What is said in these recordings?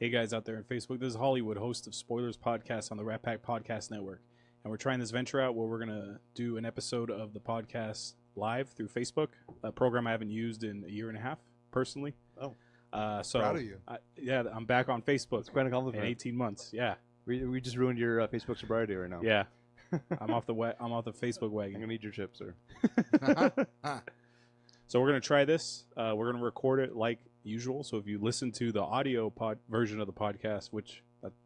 Hey guys out there on Facebook, this is Hollywood, host of Spoilers Podcast on the RatPack Podcast Network. And we're trying this venture out where we're going to do an episode of the podcast live through Facebook, a program I haven't used in a year and a half, personally. Oh, so proud of you. I'm back on Facebook. It's quite an accomplishment. In 18 months, yeah. We just ruined your Facebook sobriety right now. Yeah. I'm off the Facebook wagon. I'm going to need your chips, sir. So we're going to try this. We're going to record it like usual. So if you listen to the audio version of the podcast, which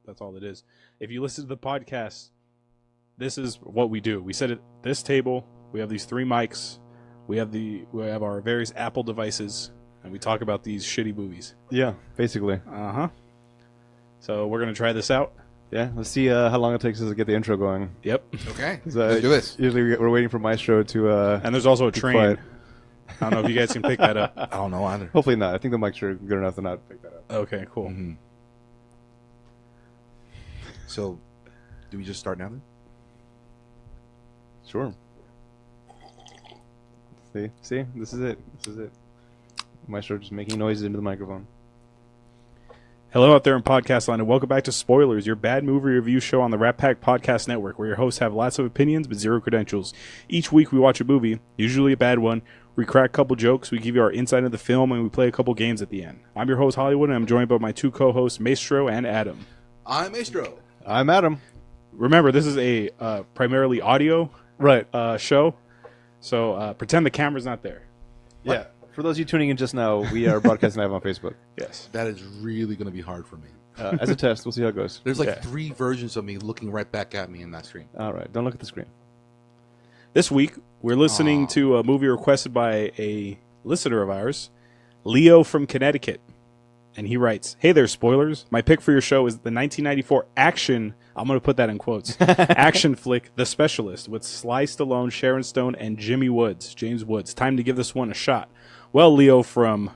that's all it is. If you listen to the podcast, this is what we do. We sit at this table. We have these 3 mics. We have our various Apple devices, and we talk about these shitty movies. Yeah, basically. Uh-huh. So we're going to try this out. Yeah, let's see how long it takes us to get the intro going. Yep. Okay, Let's do this. Usually we're waiting for Maestro to... And there's also a train. quiet. I don't know if you guys can pick that up. I don't know either. Hopefully not. I think the mics are good enough to not pick that up. Okay, cool. Mm-hmm. So, do we just start now then? Sure. See? This is it. Maestro just making noises into the microphone. Hello out there in podcast land, and welcome back to Spoilers, your bad movie review show on the RatPack Podcast Network, where your hosts have lots of opinions but zero credentials. Each week we watch a movie, usually a bad one, we crack a couple jokes, we give you our insight into the film, and we play a couple games at the end. I'm your host, Hollywood, and I'm joined by my 2 co-hosts, Maestro and Adam. I'm Maestro. I'm Adam. Remember, this is a primarily audio show, so pretend the camera's not there. Yeah. For those of you tuning in just now, we are broadcasting live on Facebook. Yes. That is really going to be hard for me. As a test, we'll see how it goes. There's like 3 versions of me looking right back at me in that screen. All right. Don't look at the screen. This week, we're listening to a movie requested by a listener of ours, Leo from Connecticut. And he writes, "Hey there, spoilers. My pick for your show is the 1994 action, I'm going to put that in quotes, action flick, The Specialist, with Sly Stallone, Sharon Stone, and James Woods. Time to give this one a shot." Well, Leo from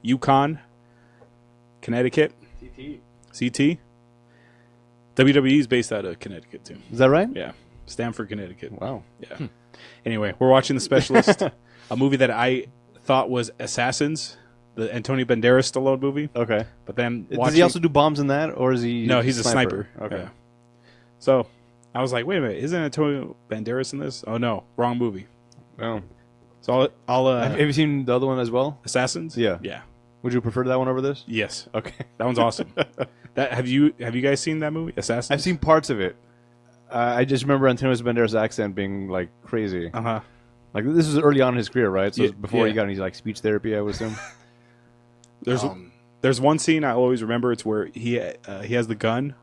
Yukon, Connecticut. CT. WWE is based out of Connecticut, too. Is that right? Yeah. Stamford, Connecticut. Wow. Yeah. Anyway, we're watching The Specialist, a movie that I thought was Assassins, the Antonio Banderas Stallone movie. Okay. But then Does he also do bombs in that, or is he... No, he's a sniper. Okay. Yeah. So I was like, wait a minute, isn't Antonio Banderas in this? Oh, no. Wrong movie. Oh. So I'll have you seen the other one as well? Assassins? Yeah. Yeah. Would you prefer that one over this? Yes. Okay. That one's awesome. Have you guys seen that movie, Assassins? I've seen parts of it. I just remember Antonio Banderas' accent being like crazy. Uh-huh. Like this was early on in his career, right? So Yeah, before he yeah. got any like speech therapy, I would assume. There's one scene I always remember. It's where he has the gun,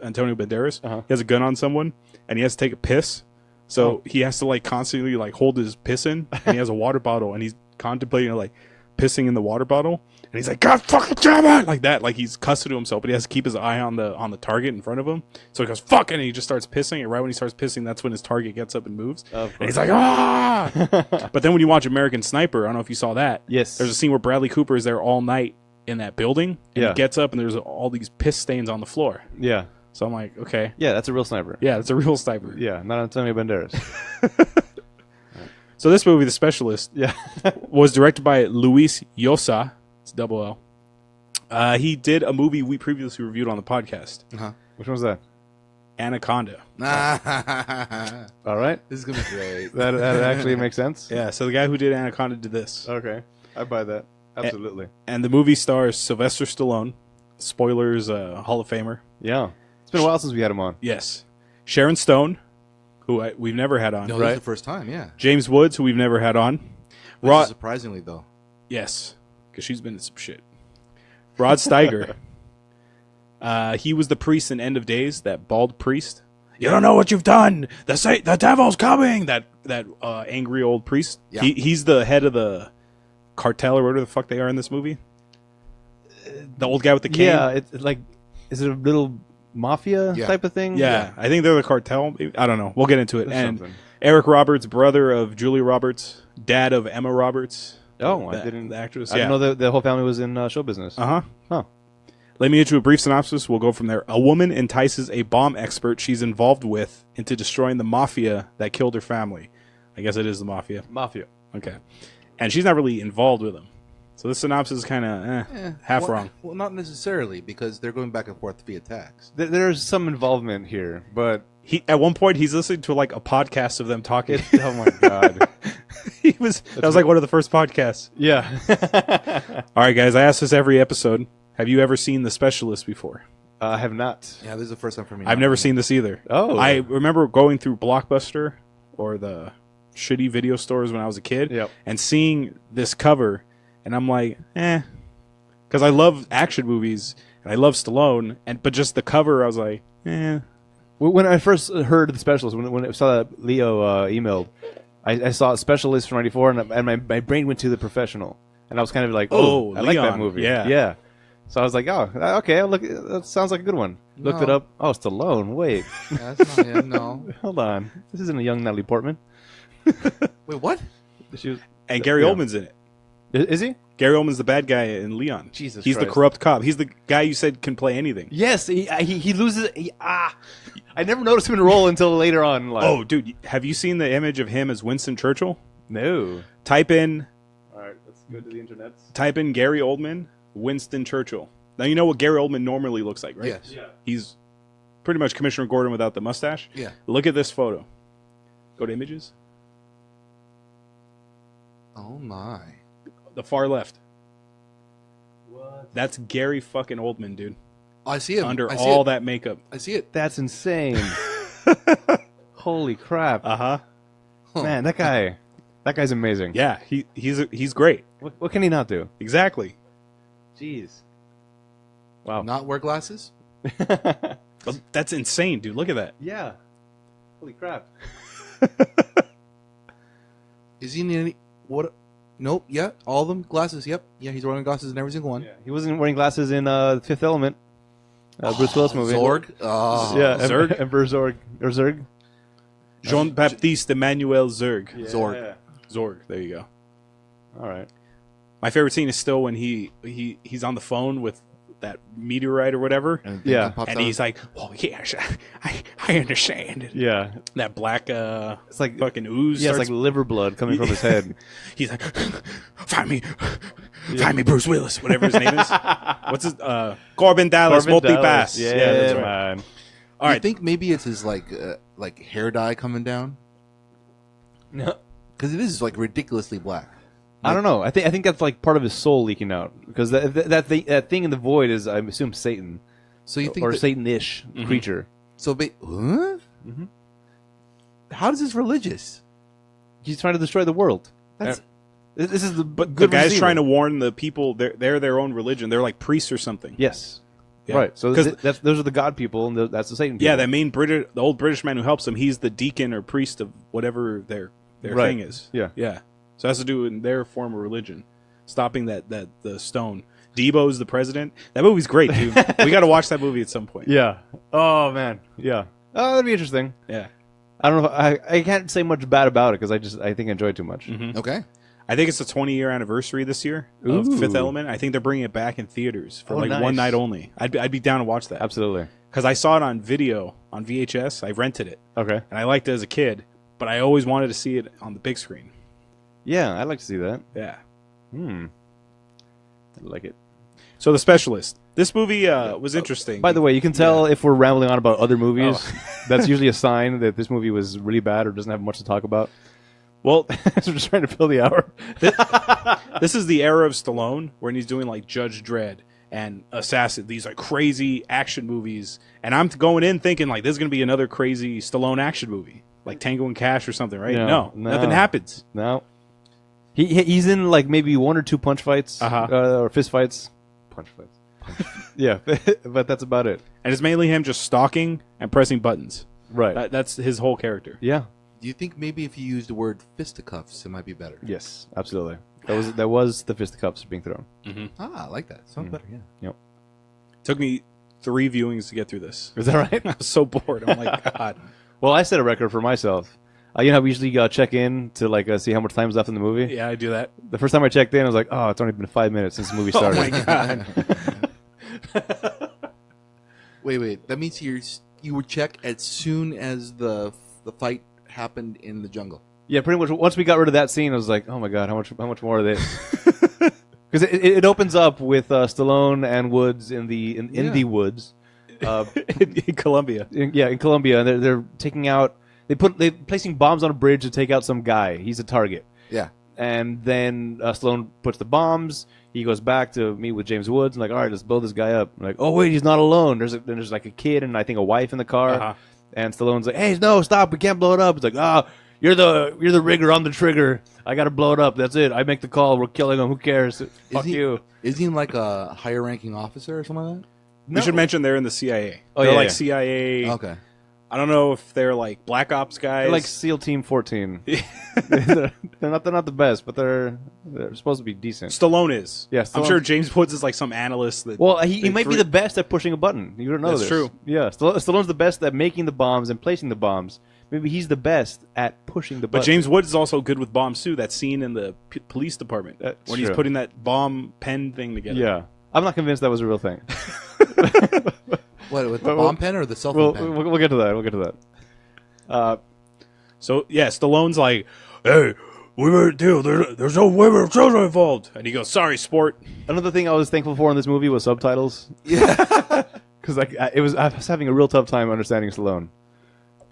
Antonio Banderas. Uh-huh. He has a gun on someone, and he has to take a piss. So he has to like constantly like hold his piss in, and he has a water bottle, and he's contemplating like pissing in the water bottle, and he's like, "God fucking damn it!" like that, like he's cussing to himself, but he has to keep his eye on the target in front of him. So he goes, "Fuck!" and he just starts pissing. And right when he starts pissing, that's when his target gets up and moves. And he's like, "Ah!" But then when you watch American Sniper, I don't know if you saw that. Yes. There's a scene where Bradley Cooper is there all night in that building, and Yeah. he gets up, and there's all these piss stains on the floor. Yeah. So I'm like, okay, Yeah, that's a real sniper. yeah, it's a real sniper. Yeah, not Antonio Banderas. So this movie, The Specialist, Yeah. was directed by Luis Llosa. It's double L. He did a movie we previously reviewed on the podcast, Which one was that? Anaconda. All right. This is going to be great. That actually makes sense. Yeah, so the guy who did Anaconda did this. Okay. I buy that. Absolutely. And the movie stars Sylvester Stallone. Spoilers, Hall of Famer. Yeah. It's been a while since we had him on. Yes. Sharon Stone, who we've never had on. No, this is the first time, yeah. James Woods, who we've never had on. Surprisingly, though. Yes, because she's been in some shit. Rod Steiger. He was the priest in End of Days, that bald priest. You don't know what you've done. The devil's coming. That angry old priest. Yeah. He's the head of the cartel or whatever the fuck they are in this movie. The old guy with the cane. Yeah, it's like, is it a little mafia type of thing? Yeah, I think they're the cartel. I don't know. We'll get into it. There's And something. Eric Roberts, brother of Julia Roberts, dad of Emma Roberts. Oh, the, I didn't. The actress. I didn't know the whole family was in show business. Uh-huh. Huh. Let me get you a brief synopsis. We'll go from there. A woman entices a bomb expert she's involved with into destroying the mafia that killed her family. I guess it is the mafia. Mafia. Okay. And she's not really involved with them. So the synopsis is kind of half wrong. Well, not necessarily, because they're going back and forth via text. There's some involvement here, but At one point he's listening to like a podcast of them talking. oh my god, That was like one of the first podcasts. yeah. All right, guys, I ask this every episode. Have you ever seen The Specialist before? I have not. Yeah, this is the first time for me. I've never seen this either. Oh. I remember going through Blockbuster or the shitty video stores when I was a kid Yep. and seeing this cover, and I'm like, because I love action movies and I love Stallone, but just the cover, I was like, When I first heard The Specialist, when I saw that Leo emailed, I saw a Specialist from '94, and my brain went to The Professional, and I was kind of like, Oh, I like that Leon, movie. yeah. Yeah. So I was like, oh, okay, look, that sounds like a good one. Looked it No. up. Oh, Stallone. Wait, That's not him, no. hold on. This isn't a young Natalie Portman. Wait, what? She was, and Gary Yeah. Oldman's in it. is he? Gary Oldman's the bad guy in Leon. Jesus He's the Christ. corrupt cop. He's the guy you said can play anything. Yes, he loses. I never noticed him in a role until later on in life. Oh, dude, have you seen the image of him as Winston Churchill? No. Type in All right, let's go to the internet. Gary Oldman, Winston Churchill. Now you know what Gary Oldman normally looks like, right? Yes. Yeah. He's pretty much Commissioner Gordon without the mustache. Yeah. Look at this photo. Go to images. Oh, my. The far left. What? That's Gary fucking Oldman, dude. Oh, I see him. Under I see all it. that makeup. I see it. That's insane. Holy crap. Uh-huh. Huh. Man, that guy's amazing. Yeah, he's great. What can he not do? Exactly. Jeez. Wow. Not wear glasses? But that's insane, dude. Look at that. Yeah. Holy crap. Is he in any... What? Nope. Yeah. All of them. Glasses. Yep. Yeah, he's wearing glasses in every single one. Yeah. He wasn't wearing glasses in Fifth Element. Bruce Willis movie. Zorg. Oh, Yeah. Zurg? Emperor Zorg. Or Zurg. Jean-Baptiste Emmanuel Zurg. Zorg. Zorg. There you go. All right. My favorite scene is still when he's on the phone with that meteorite or whatever, And Yeah. and he's like, "Oh yes, I understand." Yeah. That black It's like fucking ooze. Yeah, it's starts- like liver blood coming from his head. he's like, "Find me Bruce Willis, whatever his name is. What's his Corbin Dallas Corbin multi pass? Dallas. Yeah, that's right. man. All I right, think maybe it's his like hair dye coming down, No. because it is like ridiculously black. I don't know. I think that's like part of his soul leaking out because that thing in the void is, I assume, Satan So you think or that, Satan-ish creature. so? Huh? Mhm. How is this religious? He's trying to destroy the world. That's This is the but good the guy's versus trying to evil. warn the people they're their own religion. They're like priests or something. Yes. Yeah. Right. So 'Cause- those are the God people, and that's the Satan people. Yeah, that main the old British man who helps them, he's the deacon or priest of whatever their Right. thing is. Yeah. Yeah. So it has to do in their form of religion. Stopping the stone. Debo's the president. That movie's great, dude. We got to watch that movie at some point. Yeah. Oh man. Yeah. Oh, that'd be interesting. Yeah. I don't know. I can't say much bad about it because I think I enjoy it too much. okay. I think it's the 20-year anniversary this year of Ooh. Fifth Element. I think they're bringing it back in theaters for Oh, like nice. one night only. I'd be down to watch that. Absolutely. Because I saw it on video, on VHS. I rented it. Okay. And I liked it as a kid. But I always wanted to see it on the big screen. Yeah, I'd like to see that. Yeah. I like it. So The Specialist. This movie was interesting. By the way, you can tell if we're rambling on about other movies. Oh. That's usually a sign that this movie was really bad or doesn't have much to talk about. Well, So we're just trying to fill the hour. this is the era of Stallone when he's doing like Judge Dredd and Assassin, these like crazy action movies. And I'm going in thinking like this is going to be another crazy Stallone action movie, like Tango and Cash or something, right? No, No, nothing happens. No. He's in like maybe one or two punch fights or fist fights. Punch fights. Yeah, but that's about it. And it's mainly him just stalking and pressing buttons. Right. That's his whole character. Yeah. Do you think maybe if you used the word fisticuffs, it might be better? Yes, absolutely. That was the fisticuffs being thrown. Ah, I like that. Sounds better. Yeah. Yep. Took me 3 viewings to get through this. Is that right? I was so bored. I'm like, God. Well, I set a record for myself. You know how we usually check in to see how much time's left in the movie? Yeah, I do that. The first time I checked in, I was like, oh, it's only been 5 minutes since the movie started. Oh my God. Wait. That means you would check as soon as the fight happened in the jungle. Yeah, pretty much. Once we got rid of that scene, I was like, oh my God, how much more of this? Because it opens up with Stallone and Woods in the woods. in Colombia. In Colombia. And they're taking out... They're placing bombs on a bridge to take out some guy. He's a target. Yeah. And then Stallone puts the bombs. He goes back to meet with James Woods and like, all right, let's blow this guy up. Like, oh wait, he's not alone. There's like a kid and I think a wife in the car. Uh-huh. And Stallone's like, hey, no, stop, we can't blow it up. It's like, you're the rigger, I'm the trigger. I gotta blow it up. That's it. I make the call. We're killing him. Who cares? Fuck you. Is he like a higher ranking officer or something like that? We should mention they're in the CIA. Oh, they're yeah, like yeah. CIA. Okay. I don't know if they're like Black Ops guys. They're like SEAL Team 14. they're not the best, but they're supposed to be decent. Stallone is. Yeah, I'm Stallone- sure James Woods is like some analyst. Well, he might be the best at pushing a button. You don't know That's this. true. Yeah, Stallone's the best at making the bombs and placing the bombs. Maybe he's the best at pushing the button. But James Woods is also good with bombs too. That scene in the police department That's when he's true. putting that bomb pen thing together. Yeah. I'm not convinced that was a real thing. What, with the bomb pen or the cell phone pen? We'll get to that. We'll get to that. So yeah, Stallone's like, "Hey, we made a deal. There's no women or children involved." And he goes, "Sorry, sport." Another thing I was thankful for in this movie was subtitles. Yeah. Because I was having a real tough time understanding Stallone.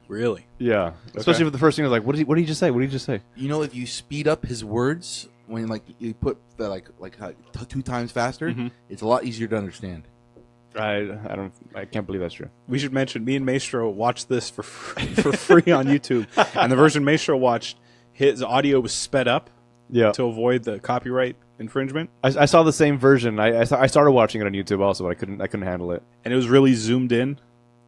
Really? Yeah. Especially with the first thing, I was like, what did he just say? What did he just say? You know, if you speed up his words when like you put the like 2 times faster, it's a lot easier to understand. I can't believe that's true. We should mention me and Maestro watched this for free on YouTube, and the version Maestro watched, his audio was sped up to avoid the copyright infringement. I saw the same version. I started watching it on YouTube also, but I couldn't handle it. And it was really zoomed in.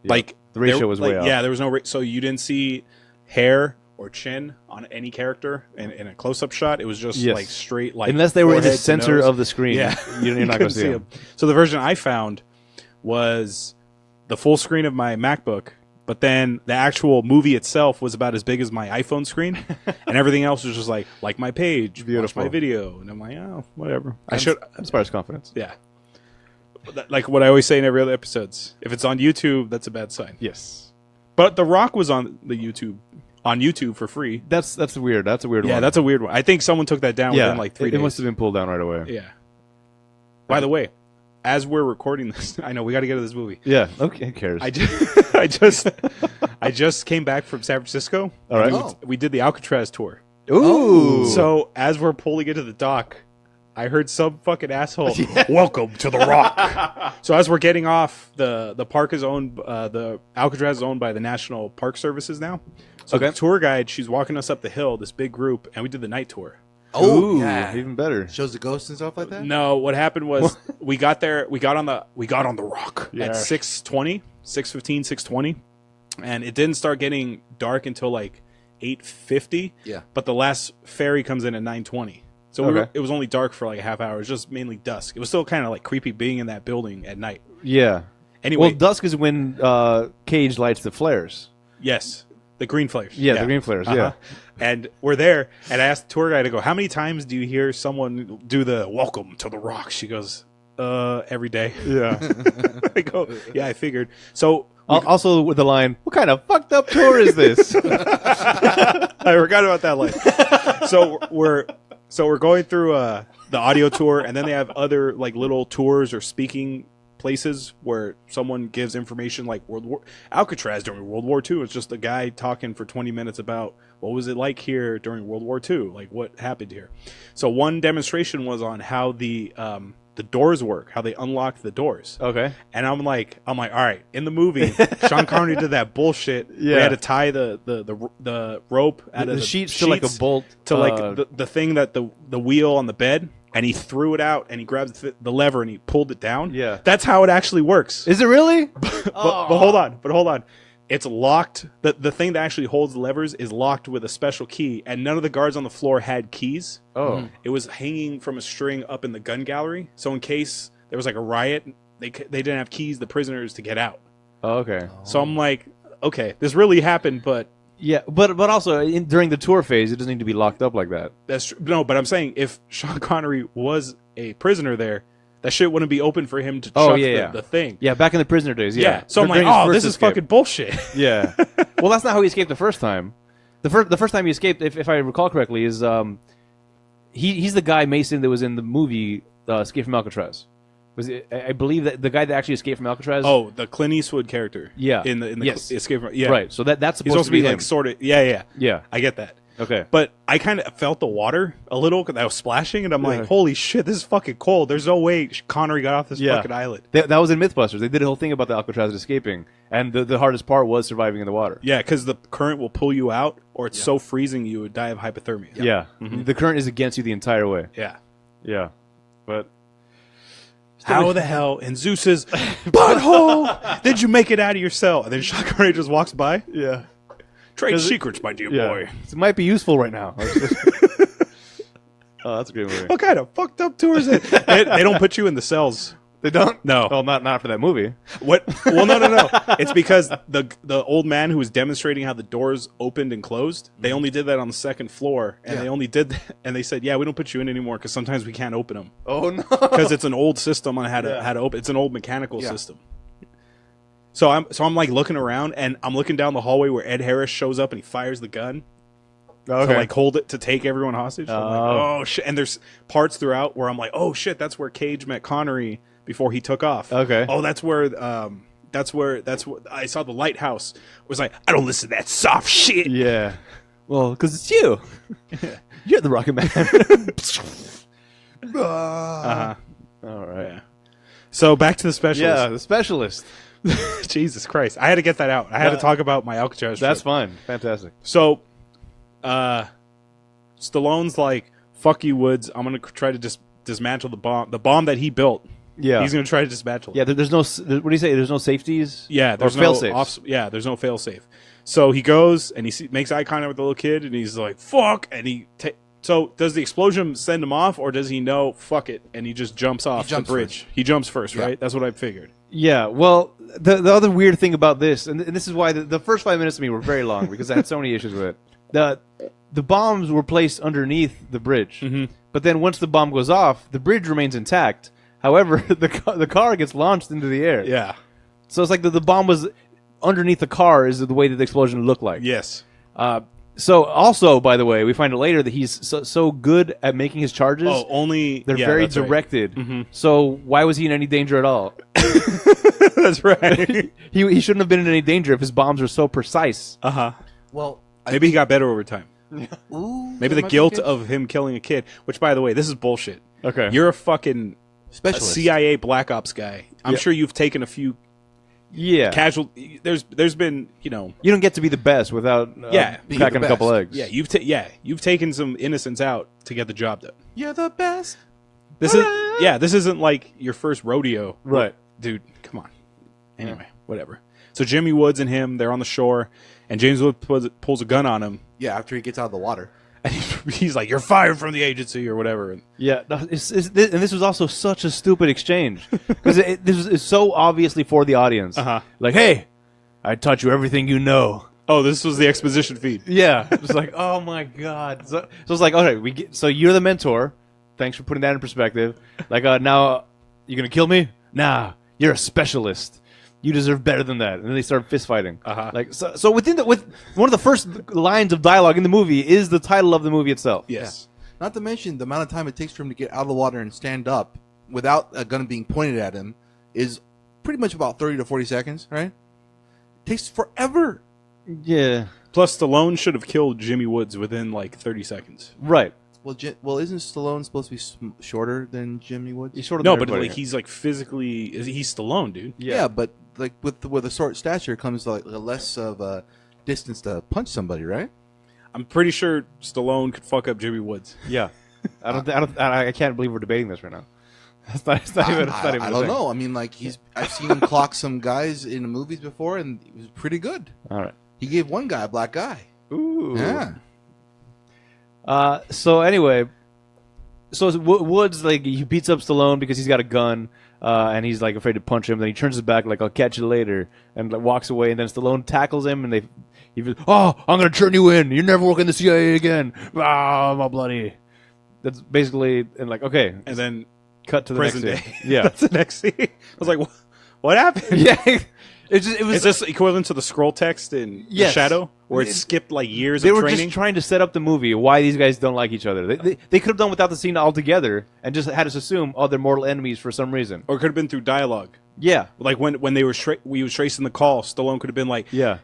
Yeah. Like the ratio was way off. Yeah, there was no so you didn't see hair or chin on any character in a close-up shot. It was just like straight, like unless they were in the forehead to center nose. of the screen. Yeah, you're not going to see them. So the version I found was the full screen of my MacBook, but then the actual movie itself was about as big as my iPhone screen, and everything else was just like my page, watch my video, and I'm like, oh, whatever. Inspires confidence. Yeah. Like what I always say in every other episodes, if it's on YouTube, that's a bad sign. Yes. But The Rock was on YouTube for free. That's weird. That's a weird one. Yeah, that's a weird one. I think someone took that down within like 3 days. It must have been pulled down right away. Yeah. By the way, as we're recording this, I know we got to get to this movie. Yeah. Okay. Who cares? I just came back from San Francisco. All right. We did the Alcatraz tour. Ooh. So as we're pulling into the dock, I heard some fucking asshole, "Welcome to the Rock." So as we're getting off, the park is owned, the Alcatraz is owned by the National Park Services now. So the tour guide, she's walking us up the hill, this big group, and we did the night tour. Oh, Ooh, yeah. even better. Shows the ghosts and stuff like that? No, what happened was we got there, we got on the Rock Yeah. at 6:15, 6:20, and it didn't start getting dark until like 8:50. Yeah. But the last ferry comes in at 9:20. So it was only dark for like a half hour. It was just mainly dusk. It was still kind of like creepy being in that building at night. Yeah. Anyway, Well, dusk is when Cage lights the flares. yes, the green flares. Yeah, the green flares. Yeah. And we're there, and I asked the tour guide to go, "How many times do you hear someone do the welcome to the Rock?" She goes, every day. Yeah. I go, "Yeah, I figured." So Also with the line, "What kind of fucked up tour is this?" I forgot about that line. So we're going through the audio tour, and then they have other like little tours or speaking places where someone gives information, like Alcatraz during World War II. It's just a guy talking for 20 minutes about what was it like here during World War II, like what happened here. So one demonstration was on how the doors work, how they unlock the doors. Okay. And I'm like, all right. In the movie, Sean Connery did that bullshit. Yeah. We had to tie the rope out of the sheets to like a bolt to like the thing that the wheel on the bed, and he threw it out and he grabbed the lever and he pulled it down. Yeah. That's how it actually works. Is it really? But hold on. It's locked. The thing that actually holds the levers is locked with a special key, and none of the guards on the floor had keys. Oh. It was hanging from a string up in the gun gallery. So in case there was like a riot, they didn't have keys, the prisoners, to get out. Oh, okay. So I'm like, okay, this really happened, but Yeah, but also during the tour phase, it doesn't need to be locked up like that. that's true. No, but I'm saying if Sean Connery was a prisoner there, that shit wouldn't be open for him to chuck the thing. Yeah, back in the prisoner days. Yeah. So I'm like, During his oh, first this is escape. fucking bullshit. Yeah. Well, that's not how he escaped the first time. The first time he escaped, if I recall correctly, is he's the guy Mason that was in the movie Escape from Alcatraz. Was it? I believe that the guy that actually escaped from Alcatraz. Oh, the Clint Eastwood character. Yeah. In the Yes. Escape from right. So that's He's supposed supposed to be him. like sort of. Yeah. Yeah. I get that. Okay. But I kind of felt the water a little because I was splashing, and I'm like, holy shit, this is fucking cold. There's no way Connery got off this fucking island. That was in Mythbusters. They did a whole thing about the Alcatraz escaping, and the hardest part was surviving in the water. Yeah, because the current will pull you out, or it's so freezing you would die of hypothermia. Yeah. The current is against you the entire way. Yeah. Yeah. But How the hell in Zeus's butthole did you make it out of your cell? And then Sean Connery just walks by. yeah. Trade secrets, my dear boy. It might be useful right now. Oh, that's a great movie. What kind of fucked up tour is it? They don't put you in the cells. They don't? No. Oh, not for that movie. What? Well, no. It's because the old man who was demonstrating how the doors opened and closed, they only did that on the second floor, and they only did that, and they said, yeah, we don't put you in anymore because sometimes we can't open them. Oh, no. Because it's an old system on how to open. It's an old mechanical system. So I'm like looking around, and I'm looking down the hallway where Ed Harris shows up and he fires the gun. Okay. To like hold it to take everyone hostage. I'm like, oh shit! And there's parts throughout where I'm like, oh shit, that's where Cage met Connery before he took off. Okay. Oh, that's where I saw the lighthouse. It was like, I don't listen to that soft shit. Yeah. Well, because it's you. You're the Rocket Man. All right. Yeah. So back to the specialist. Yeah, the specialist. Jesus Christ! I had to get that out. I had to talk about my Alcatraz. That's trip. fine. Fantastic. So, Stallone's like, "Fuck you, Woods. I'm gonna try to dismantle the bomb that he built. Yeah. He's gonna try to dismantle it. Yeah, there's no. What do you say? There's no safeties. Yeah, there's or no fail-safes? there's no fail safe. So he goes and makes eye contact with the little kid, and he's like, "Fuck!" And so does the explosion send him off, or does he know? Fuck it, and he just jumps off the bridge. First. He jumps first, Yeah. right? That's what I figured. Yeah, well, the other weird thing about this, and this is why the first 5 minutes of me were very long because I had so many issues with it. The bombs were placed underneath the bridge, but then once the bomb goes off, the bridge remains intact. However, the car gets launched into the air. Yeah. So it's like the bomb was underneath the car is the way that the explosion looked like. Yes. So also, by the way, we find out later that he's so good at making his charges. Oh, only they're yeah, very that's right. directed. So why was he in any danger at all? That's right. He shouldn't have been in any danger if his bombs are so precise. Well, Maybe he got better over time. ooh, Maybe the that might be guilt good. of him killing a kid. Which, by the way, this is bullshit. Okay. You're a fucking specialist. CIA Black Ops guy. I'm sure you've taken a few Yeah. casual. There's been You don't get to be the best without being cracking the a couple best. eggs. you've taken some innocents out to get the job done. You're the best. This isn't like your first rodeo, Right. dude? Come on. Anyway, whatever. So Jimmy Woods and him, they're on the shore, and James Woods pulls a gun on him, Yeah, after he gets out of the water. and he's like, "You're fired from the agency," or whatever. And Yeah, no, and this was also such a stupid exchange because this is so obviously for the audience. Like, hey, I taught you everything you know. oh, this was the exposition feed. Yeah, it's like, oh my god. So it's like, okay, so you're the mentor. Thanks for putting that in perspective. Like, now you're gonna kill me? Nah, you're a specialist. You deserve better than that. And then they start fist fighting. Like, so with one of the first lines of dialogue in the movie is the title of the movie itself. Yes. Not to mention the amount of time it takes for him to get out of the water and stand up without a gun being pointed at him is pretty much about 30 to 40 seconds, right? It takes forever. Yeah. Plus, Stallone should have killed Jimmy Woods within like 30 seconds. Right. Well, isn't Stallone supposed to be shorter than Jimmy Woods? He's sort of No, but like he's like physically, he's Stallone, dude. Yeah, but like with a short stature comes like less of a distance to punch somebody, right? I'm pretty sure Stallone could fuck up Jimmy Woods. Yeah. I can't believe we're debating this right now. It's not even I a don't thing. know. I mean, like I've seen him clock some guys in the movies before, and he was pretty good. All right. He gave one guy a black guy. Ooh. Yeah. So anyway, Woods, like, he beats up Stallone because he's got a gun, and he's like afraid to punch him. Then he turns his back, like, I'll catch you later, and like, walks away. And then Stallone tackles him, and he goes, oh, I'm gonna turn you in. You're never working the CIA again. Ah, I'm all bloody. That's basically, and like, okay, And then cut to the present next day. scene. Yeah. That's the next scene. I was like, what happened? Yeah. Is this equivalent to the scroll text in The Shadow, where it skipped like years of They were training? just trying to set up the movie, why these guys don't like each other. They could have done without the scene altogether and just had us assume, they're mortal enemies for some reason. Or it could have been through dialogue. Yeah. Like when they were we was tracing the call, Stallone could have been like, Yeah,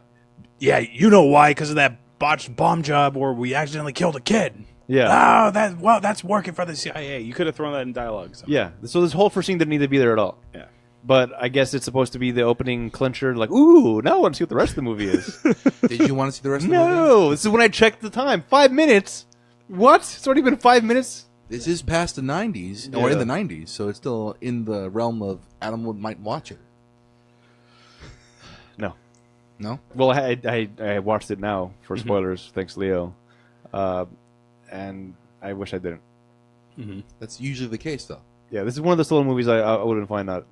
you know why? Because of that botched bomb job where we accidentally killed a kid. yeah. That's working for the CIA. You could have thrown that in dialogue. Somehow. Yeah. So this whole first scene didn't need to be there at all. Yeah. But I guess it's supposed to be the opening clincher, like, ooh, now I want to see what the rest of the movie is. Did you want to see the rest of the movie? No, this is when I checked the time. 5 minutes? What? It's already been 5 minutes? This is past the 90s, or in the 90s, so it's still in the realm of Adam might watch it. No. No? Well, I watched it now for spoilers, thanks Leo. And I wish I didn't. That's usually the case, though. Yeah, this is one of the Stallone movies I wouldn't find not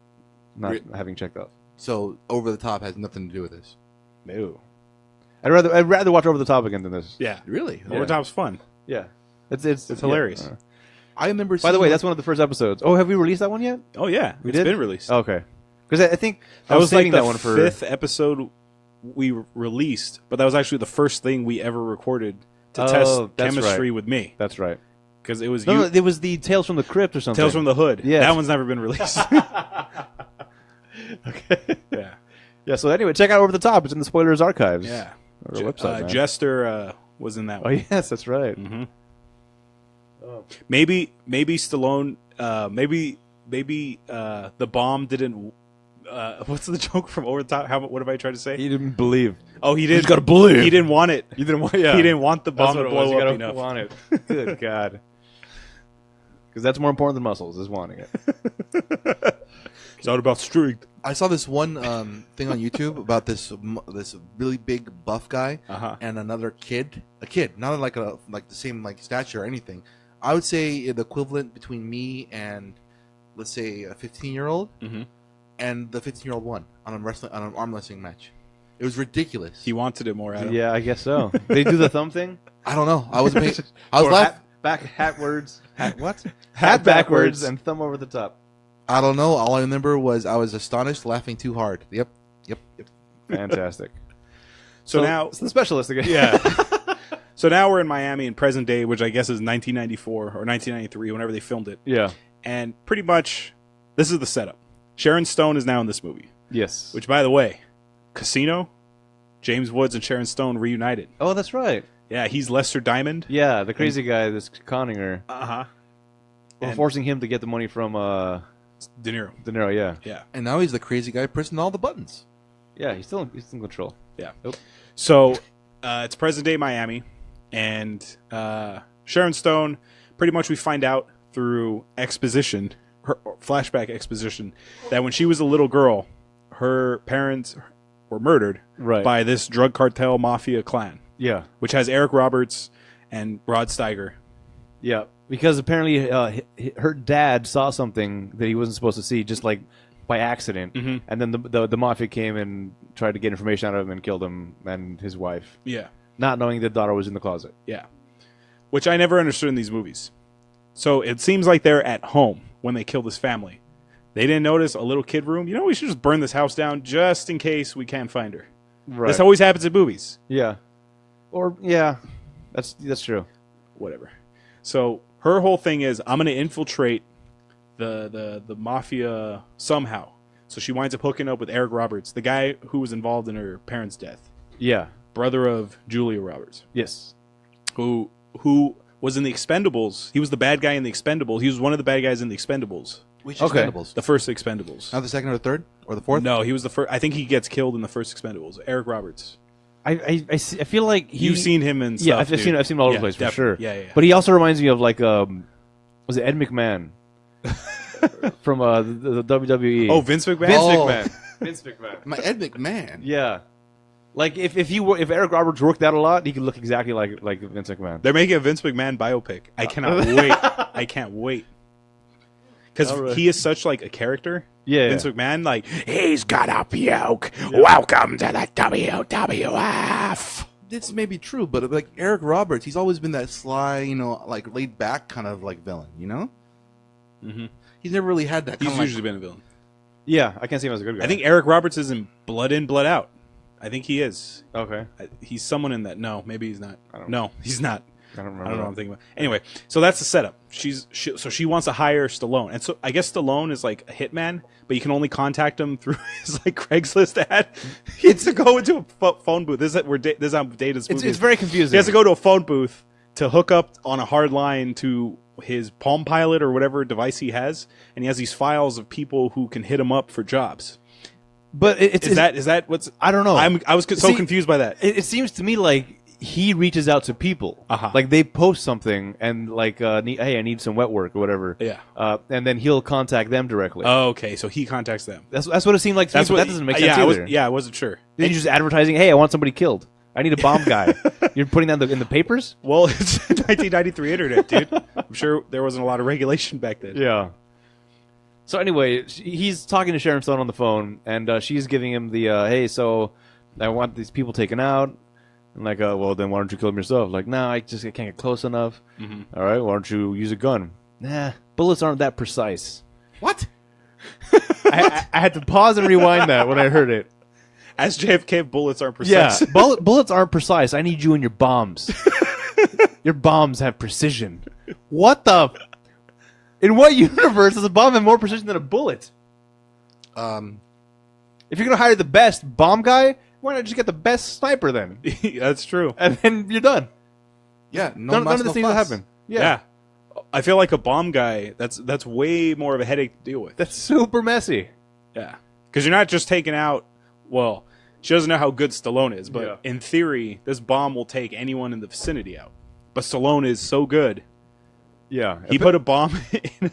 having checked out. So, Over the Top has nothing to do with this. No. I'd rather watch Over the Top again than this. Yeah. Really? Over Top's fun. Yeah. It's hilarious. Yeah. I remember By the way, that's one of the first episodes. Oh, have we released that one yet? Oh, yeah. We It's did? been released. Okay. Because I think That was like saving the that one for fifth episode we released, but that was actually the first thing we ever recorded to test that's chemistry right. with me. That's right. Because it was No, it was the Tales from the Crypt or something. Tales from the Hood. Yes. That one's never been released. Okay. Yeah. Yeah, so anyway, check out Over the Top. It's in the Spoilers Archives. Yeah. Our website, man. Jester was in that Oh, one. yes, that's right. Maybe Stallone. Maybe the bomb didn't. What's the joke from Over the Top? What have I tried to say? He didn't believe. Oh, he didn't. just gotta believe. He didn't want it. You didn't want yeah. He didn't want the bomb That's to what it was. blow You up gotta enough. want it. Good God. Because that's more important than muscles, is wanting it. It's all about strength. I saw this one thing on YouTube about this really big buff guy and another kid. A kid, not like the same stature or anything. I would say the equivalent between me and, let's say, a 15-year-old, and the 15-year-old won on an arm wrestling match. It was ridiculous. He wanted it more, Adam. Yeah, I guess so. They do the thumb thing? I don't know. I was laughing. Hatwards. What? Hat backwards and thumb over the top. I don't know. All I remember was I was astonished, laughing too hard. Yep. Fantastic. So now, it's the specialist again. yeah. So now we're in Miami in present day, which I guess is 1994 or 1993, whenever they filmed it. Yeah. And pretty much, this is the setup. Sharon Stone is now in this movie. Yes. Which, by the way, Casino, James Woods and Sharon Stone reunited. Oh, that's right. Yeah, he's Lester Diamond. Yeah, the crazy guy that's conning her. Uh-huh. Well, forcing him to get the money from De Niro. De Niro, yeah. Yeah. And now he's the crazy guy pressing all the buttons. Yeah, he's still in control. Yeah. Nope. So it's present day Miami, and Sharon Stone, pretty much we find out through exposition, her flashback exposition, that when she was a little girl, her parents were murdered by this drug cartel mafia clan. Yeah. Which has Eric Roberts and Rod Steiger. Yeah. Because apparently her dad saw something that he wasn't supposed to see, just like by accident. Mm-hmm. And then the mafia came and tried to get information out of him and killed him and his wife. Yeah. Not knowing the daughter was in the closet. Yeah. Which I never understood in these movies. So it seems like they're at home when they kill this family. They didn't notice a little kid room. You know, we should just burn this house down just in case we can't find her. Right. This always happens in movies. Yeah. Or, yeah. That's true. Whatever. So her whole thing is, I'm going to infiltrate the mafia somehow. So she winds up hooking up with Eric Roberts, the guy who was involved in her parents' death. Yeah. Brother of Julia Roberts. Yes. Who was in the Expendables. He was the bad guy in the Expendables. He was one of the bad guys in the Expendables. Which Expendables? The first Expendables. Not the second or the third? Or the fourth? No, he was the first. I think he gets killed in the first Expendables. Eric Roberts. I feel like you've seen him in stuff. Yeah, I've seen him all over the place for sure. Yeah. But he also reminds me of like was it Ed McMahon from the WWE? Oh, Vince McMahon. Vince McMahon. My Ed McMahon. Yeah. Like if Eric Roberts worked out a lot, he could look exactly like Vince McMahon. They're making a Vince McMahon biopic. I cannot wait. I can't wait. Because he is such like a character. Yeah. Vince McMahon, like, he's gonna puke. Yeah. Welcome to the WWF. This may be true, but like Eric Roberts, he's always been that sly, like laid back kind of like villain, Mm-hmm. He's never really had that. He's usually been a villain. Yeah, I can't see him as a good guy. I think Eric Roberts is in Blood in, blood out. I think he is. Okay. He's someone in that. No, maybe he's not. I don't No, he's not. I don't remember. I don't know what I'm thinking about. Anyway, so that's the setup. So she wants to hire Stallone, and so I guess Stallone is like a hitman, but you can only contact him through his like Craigslist ad. He has to go into a phone booth. This is how Data's movie. It's very confusing. He has to go to a phone booth to hook up on a hard line to his Palm Pilot or whatever device he has, and he has these files of people who can hit him up for jobs. But is that what's? I don't know. I was so confused by that. It seems to me like he reaches out to people. Like they post something and like, hey, I need some wet work or whatever. Yeah. And then he'll contact them directly. Oh, okay. So he contacts them. That's what it seemed like. To me, but that doesn't make sense either. I wasn't sure. Then you're just advertising, hey, I want somebody killed. I need a bomb guy. You're putting that in the papers? Well, it's 1993 internet, dude. I'm sure there wasn't a lot of regulation back then. Yeah. So anyway, he's talking to Sharon Stone on the phone, and she's giving him the, hey, so I want these people taken out. And like, well, then why don't you kill them yourself? Like, nah, I can't get close enough. Mm-hmm. All right, why don't you use a gun? Nah, bullets aren't that precise. What? I had to pause and rewind that when I heard it. As JFK, bullets aren't precise. Yeah, bullets aren't precise. I need you and your bombs. Your bombs have precision. What the... In what universe does a bomb have more precision than a bullet? If you're going to hire the best bomb guy, why not just get the best sniper then? That's true. And then you're done. Yeah, none of the things will happen. Yeah. I feel like a bomb guy, that's way more of a headache to deal with. That's super messy. Yeah. Because you're not just taking out, well, she doesn't know how good Stallone is, but in theory, this bomb will take anyone in the vicinity out. But Stallone is so good. Yeah. He put a bomb in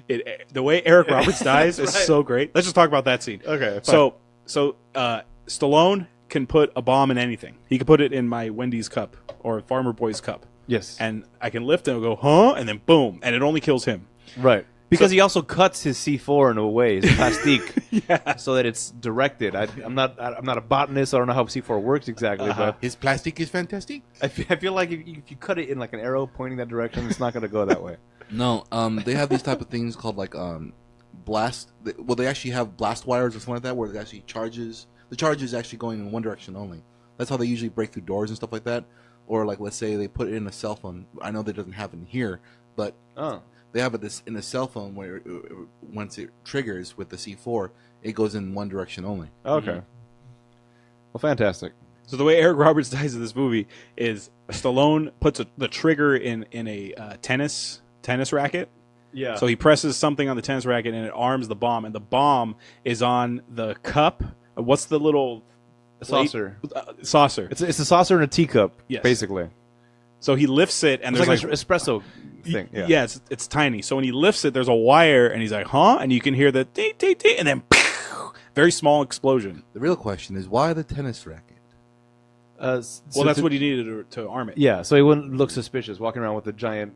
it. The way Eric Roberts dies is so great. Let's just talk about that scene. Okay. Fine. So Stallone can put a bomb in anything. He can put it in my Wendy's cup or Farmer Boy's cup. Yes. And I can lift it and go, huh? And then boom. And it only kills him. Right. Because he also cuts his C4 in a way, his plastique, so that it's directed. I'm not a botanist. So I don't know how C4 works exactly, but his plastic is fantastic. I feel like if you cut it in like an arrow pointing that direction, it's not going to go that way. No, they have these type of things called like blast. Well, they actually have blast wires or something like that, where it actually charges. The charge is actually going in one direction only. That's how they usually break through doors and stuff like that. Or like, let's say they put it in a cell phone. I know that doesn't happen here, but they have it in a cell phone where once it triggers with the C4, it goes in one direction only. Okay. Mm-hmm. Well, fantastic. So the way Eric Roberts dies in this movie is Stallone puts the trigger in a tennis racket. Yeah. So he presses something on the tennis racket and it arms the bomb, and the bomb is on the cup. What's the little saucer? Saucer. It's a saucer and a teacup, yes. Basically. So he lifts it, and it's there's like an espresso thing. Yeah, it's tiny. So when he lifts it, there's a wire, and he's like, huh? And you can hear the ding, ding, ding, and then very small explosion. The real question is, why the tennis racket? That's what he needed to arm it. Yeah, so he wouldn't look suspicious walking around with a giant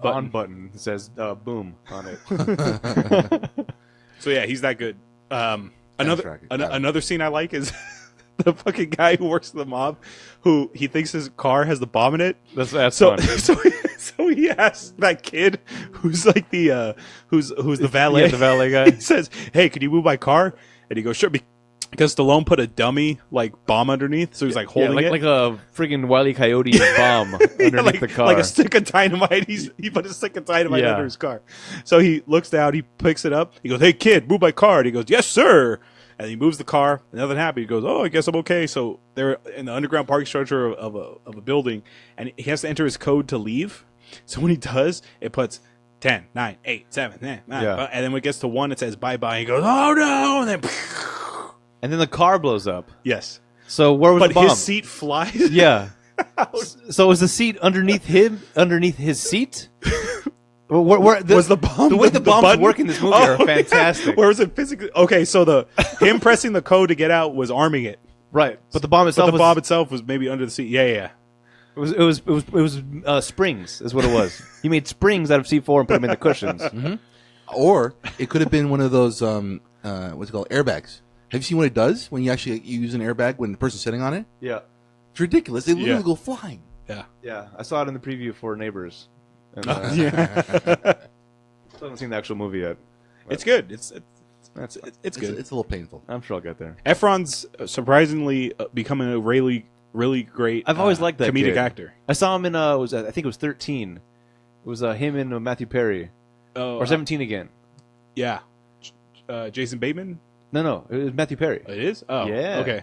on button that says boom on it. So yeah, he's that good. Another scene I like is the fucking guy who works for the mob, who he thinks his car has the bomb in it. That's fun. So he asks that kid who's like who's the valet. Yeah, the valet guy. He says, "Hey, could you move my car?" And he goes, "Sure." Because Stallone put a dummy like bomb underneath, so he's like holding it like a freaking Wile E. Coyote bomb underneath the car, like a stick of dynamite. He put a stick of dynamite under his car. So he looks down, he picks it up, he goes, "Hey kid, move my car." And he goes, "Yes, sir." And he moves the car, and nothing happened. He goes, "Oh, I guess I'm okay." So they're in the underground parking structure of a building, and he has to enter his code to leave. So when he does, it puts 10, 9, 8, 7, 9, and then when it gets to 1, it says bye-bye. He goes, "Oh no!" And then the car blows up. Yes. So where was the bomb? But his seat flies. Yeah. So was the seat underneath his seat? Was the bomb? The way the bombs work in this movie are fantastic. Where was it physically? Okay, so him pressing the code to get out was arming it. Right, but the bomb itself was maybe under the seat. Yeah. It was springs, is what it was. He made springs out of C4 and put them in the cushions. Mm-hmm. Or it could have been one of those what's it called, airbags. Have you seen what it does when you actually use an airbag when the person's sitting on it? Yeah, it's ridiculous. They literally go flying. Yeah. I saw it in the preview for Neighbors. And, yeah. Still haven't seen the actual movie yet. It's good. It's It's good. It's a little painful. I'm sure I'll get there. Efron's surprisingly becoming a really, really great. I've always liked that comedic kid. actor. I saw him in I think it was 13. It was him and Matthew Perry, Oh, or 17 again. Yeah, Jason Bateman. No, it was Matthew Perry. It is. Oh, Yeah. Okay.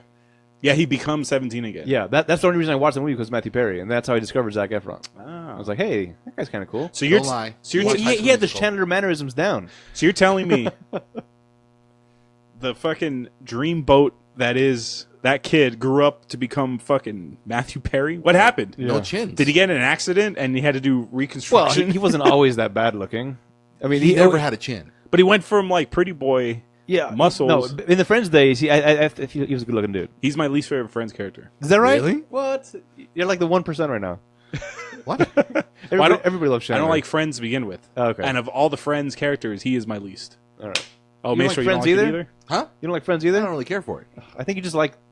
Yeah, he becomes 17 again. Yeah, that's the only reason I watched the movie because Matthew Perry, and that's how I discovered Zac Efron. Oh. I was like, hey, that guy's kind of cool. So you're Don't lie. So you're Watch He, High he School had the Musical. Chandler mannerisms down. So you're telling me the fucking dreamboat that is that kid grew up to become fucking Matthew Perry? What happened? Yeah. No chins. Did he get in an accident and he had to do Well, reconstruction? he wasn't always that bad looking. I mean, He never had a chin. But he went from like pretty boy. yeah muscles. No, in the Friends days, he was a good looking dude. He's my least favorite Friends character. Is that right? Really? What? You're like the 1% right now. What? Everybody loves I Chandler. don't like Friends to begin with. Oh, okay. And of all the Friends characters, he is my least. All right. Oh, You don't make like sure you don't Friends like it either? either? Huh? You don't like Friends I either? don't really care for it. I think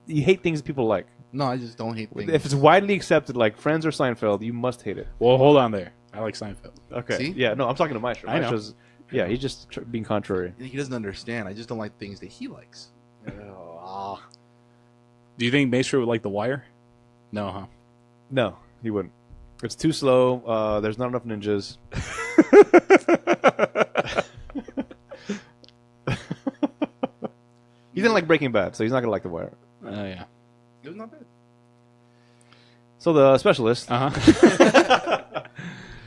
you hate things people like. No, I just don't hate things. If it's widely accepted, like Friends or Seinfeld, you must hate it. Well, hold on there. I like Seinfeld. Okay. See? Yeah. No, I'm talking to Maestro. I know. Maestro's, yeah, he's just being contrary. He doesn't understand. I just don't like things that he likes. Do you think Maestro would like The Wire? No, huh? No, he wouldn't. It's too slow. There's not enough ninjas. He didn't like Breaking Bad, so he's not gonna like The Wire. Yeah. It was not bad. So the specialist. Uh-huh.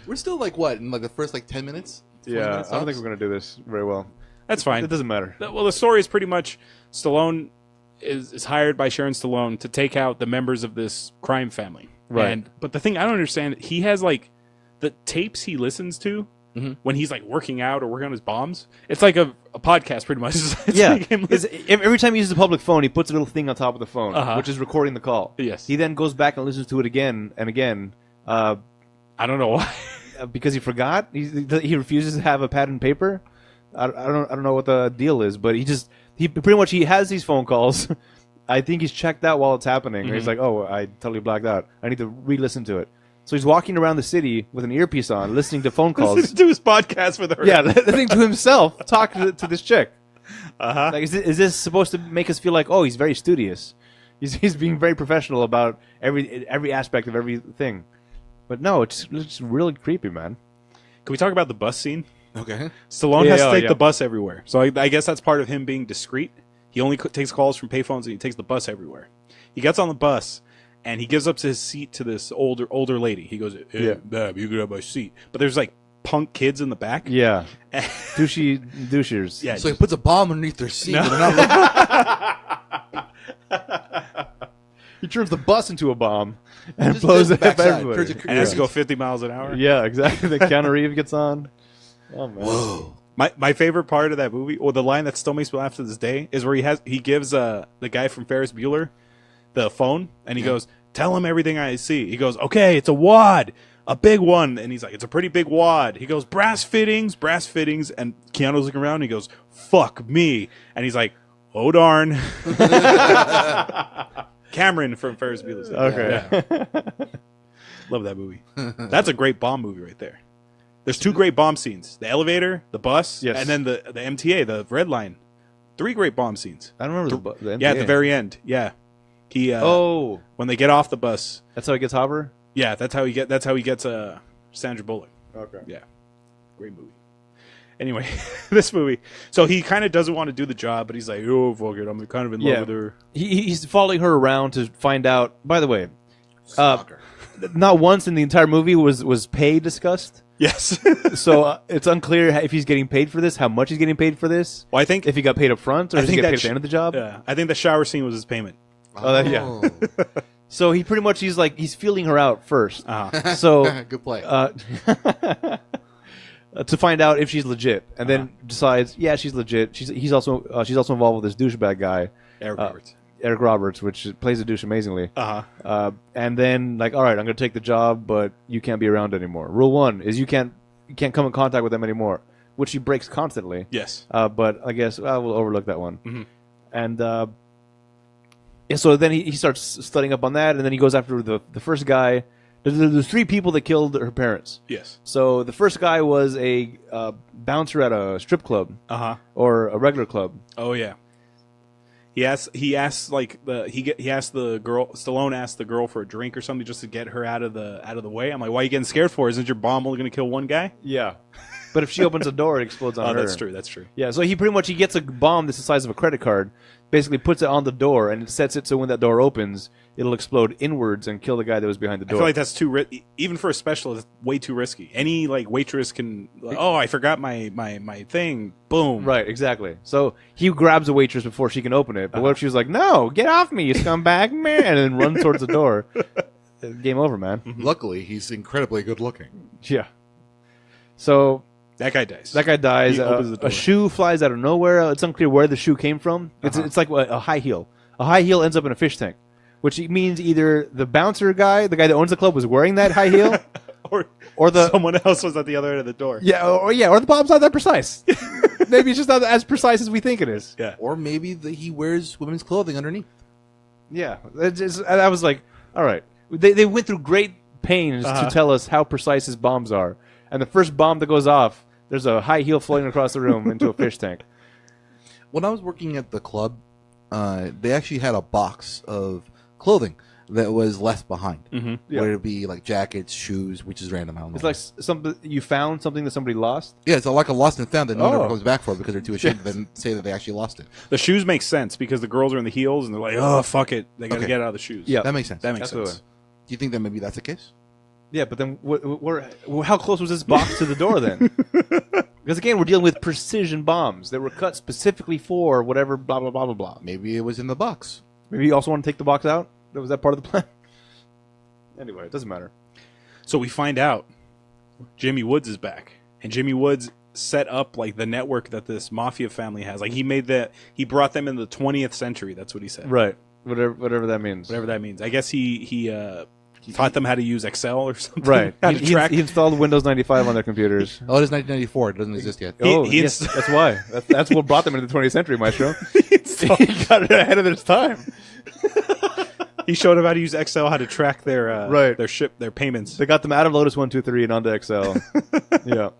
We're still like what in like the first like 10 minutes? 20 Yeah, minutes I don't think tops? we're gonna do this very well. That's fine. It doesn't matter. Well, the story is pretty much Stallone is hired by Sharon Stallone to take out the members of this crime family. Right. But the thing I don't understand, he has like the tapes he listens to when he's like working out or working on his bombs. It's like a podcast pretty much. It's Yeah, like him every time he uses a public phone, he puts a little thing on top of the phone, Uh-huh. which is recording the call. Yes. He then goes back and listens to it again and again I don't know why. because he forgot. He refuses to have a pad and paper. I don't know what the deal is, but he pretty much he has these phone calls. I think he's checked out while it's happening. He's like, oh, I totally blacked out. I need to re-listen to it. So he's walking around the city with an earpiece on, listening to phone calls. Listen to his podcast with her. Yeah, listening to himself talk to this chick. Uh-huh. Like, is this supposed to make us feel like, oh, he's very studious? He's being very professional about every aspect of everything. But no, it's really creepy, man. Can we talk about the bus scene? Okay. Stallone has to take yeah. the bus everywhere. So I guess that's part of him being discreet. He only takes calls from payphones and he takes the bus everywhere. He gets on the bus and he gives up his seat to this older lady. He goes, hey, Yeah. babe, you can have my seat. But there's like punk kids in the back. Yeah, douchers. Yeah. So he puts a bomb underneath their seat. And they're not looking. He turns the bus into a bomb and Just blows the it up backside, everywhere. turns it- And has to go 50 miles an hour. Yeah, exactly. The Keanu Reeves gets on. Oh man. Whoa. My favorite part of that movie, or the line that still makes me laugh to this day, is where he gives the guy from Ferris Bueller the phone, and he goes, tell him everything I see. He goes, okay, it's a wad, a big one. And he's like, it's a pretty big wad. He goes, brass fittings. And Keanu's looking around, and he goes, fuck me. And he's like, oh, darn. Cameron from Ferris Bueller's Day. Okay. Yeah. Love that movie. That's a great bomb movie right there. There's two great bomb scenes. The elevator, the bus, Yes. and then the MTA, the red line. 3 great bomb scenes. I don't remember the Yeah, at the MTA. very end. Yeah. He when they get off the bus. That's how he gets Hopper. Yeah, that's how he gets Sandra Bullock. Okay. Yeah. Great movie. Anyway, this movie. So he kind of doesn't want to do the job, but he's like, "Oh, fuck it. I'm kind of in love with her." He's following her around to find out. By the way, Stalker. not once in the entire movie was pay discussed. Yes. So it's unclear if he's getting paid for this, how much he's getting paid for this, Well, I think if he got paid up front, or I does he think get that paid at the end of the job. Yeah, I think the shower scene was his payment. Yeah. So he pretty much he's feeling her out first. Uh-huh. So Good play. to find out if she's legit, and then decides, yeah, she's legit. She's also involved with this douchebag guy, Eric Roberts. Roberts, which plays the douche amazingly. Uh-huh. And then like, all right, I'm going to take the job, but you can't be around anymore. Rule 1 is you can't come in contact with them anymore, which he breaks constantly. Yes. But I guess we'll overlook that one. Mm-hmm. And yeah, so then he starts studying up on that, and then he goes after the first guy There's 3 people that killed her parents. Yes. So the first guy was a bouncer at a strip club. Or a regular club. Oh yeah. He asked the girl. Stallone asked the girl for a drink or something just to get her out of the way. I'm like, why are you getting scared for? Isn't your bomb only going to kill one guy? Yeah. But if she opens the door, it explodes on her. That's true. That's true. Yeah. So he gets a bomb that's the size of a credit card, basically puts it on the door, and it sets it so when that door opens, it'll explode inwards and kill the guy that was behind the door. I feel like that's too even for a specialist. Way too risky. Any waitress can. I forgot my thing. Boom. Right. Exactly. So he grabs a waitress before she can open it. But what if she was like, "No, get off me, you scumbag man," and then runs towards the door? Game over, man. Luckily, he's incredibly good looking. Yeah. So. That guy dies. He opens the door. A shoe flies out of nowhere. It's unclear where the shoe came from. It's like a high heel. A high heel ends up in a fish tank, which means either the bouncer guy, the guy that owns the club, was wearing that high heel, or someone else was at the other end of the door. Yeah, or the bomb's not that precise. Maybe it's just not as precise as we think it is. Yeah. Or maybe he wears women's clothing underneath. Yeah. I was like, all right. They went through great pains to tell us how precise his bombs are. And the first bomb that goes off, there's a high heel floating across the room into a fish tank. When I was working at the club, they actually had a box of clothing that was left behind. Mm-hmm. Yeah. Whether it be like jackets, shoes, which is random. I don't know. It's like something you found something that somebody lost? Yeah, it's like a lost and found that no one ever comes back for because they're too ashamed to say that they actually lost it. The shoes make sense because the girls are in the heels and they're like, oh, fuck it. They got to get out of the shoes. Yeah, that makes sense. That makes sense. Do you think that maybe that's the case? Yeah, but then how close was this box to the door then? Because again, we're dealing with precision bombs that were cut specifically for whatever blah, blah, blah, blah, blah. Maybe it was in the box. Maybe you also want to take the box out? Was that part of the plan? Anyway, it doesn't matter. So we find out Jimmy Woods is back. And Jimmy Woods set up like the network that this mafia family has. Like he brought them in the 20th century. That's what he said. Right. Whatever that means. Whatever that means. I guess he taught them how to use Excel or something. Right. He installed Windows 95 on their computers. Oh, it is 1994. It doesn't exist yet. Yes, that's why. That's what brought them into the 20th century, Maestro. He got it ahead of its time. He showed them how to use Excel, how to track their their payments. They got them out of Lotus 123 and onto Excel. Yeah.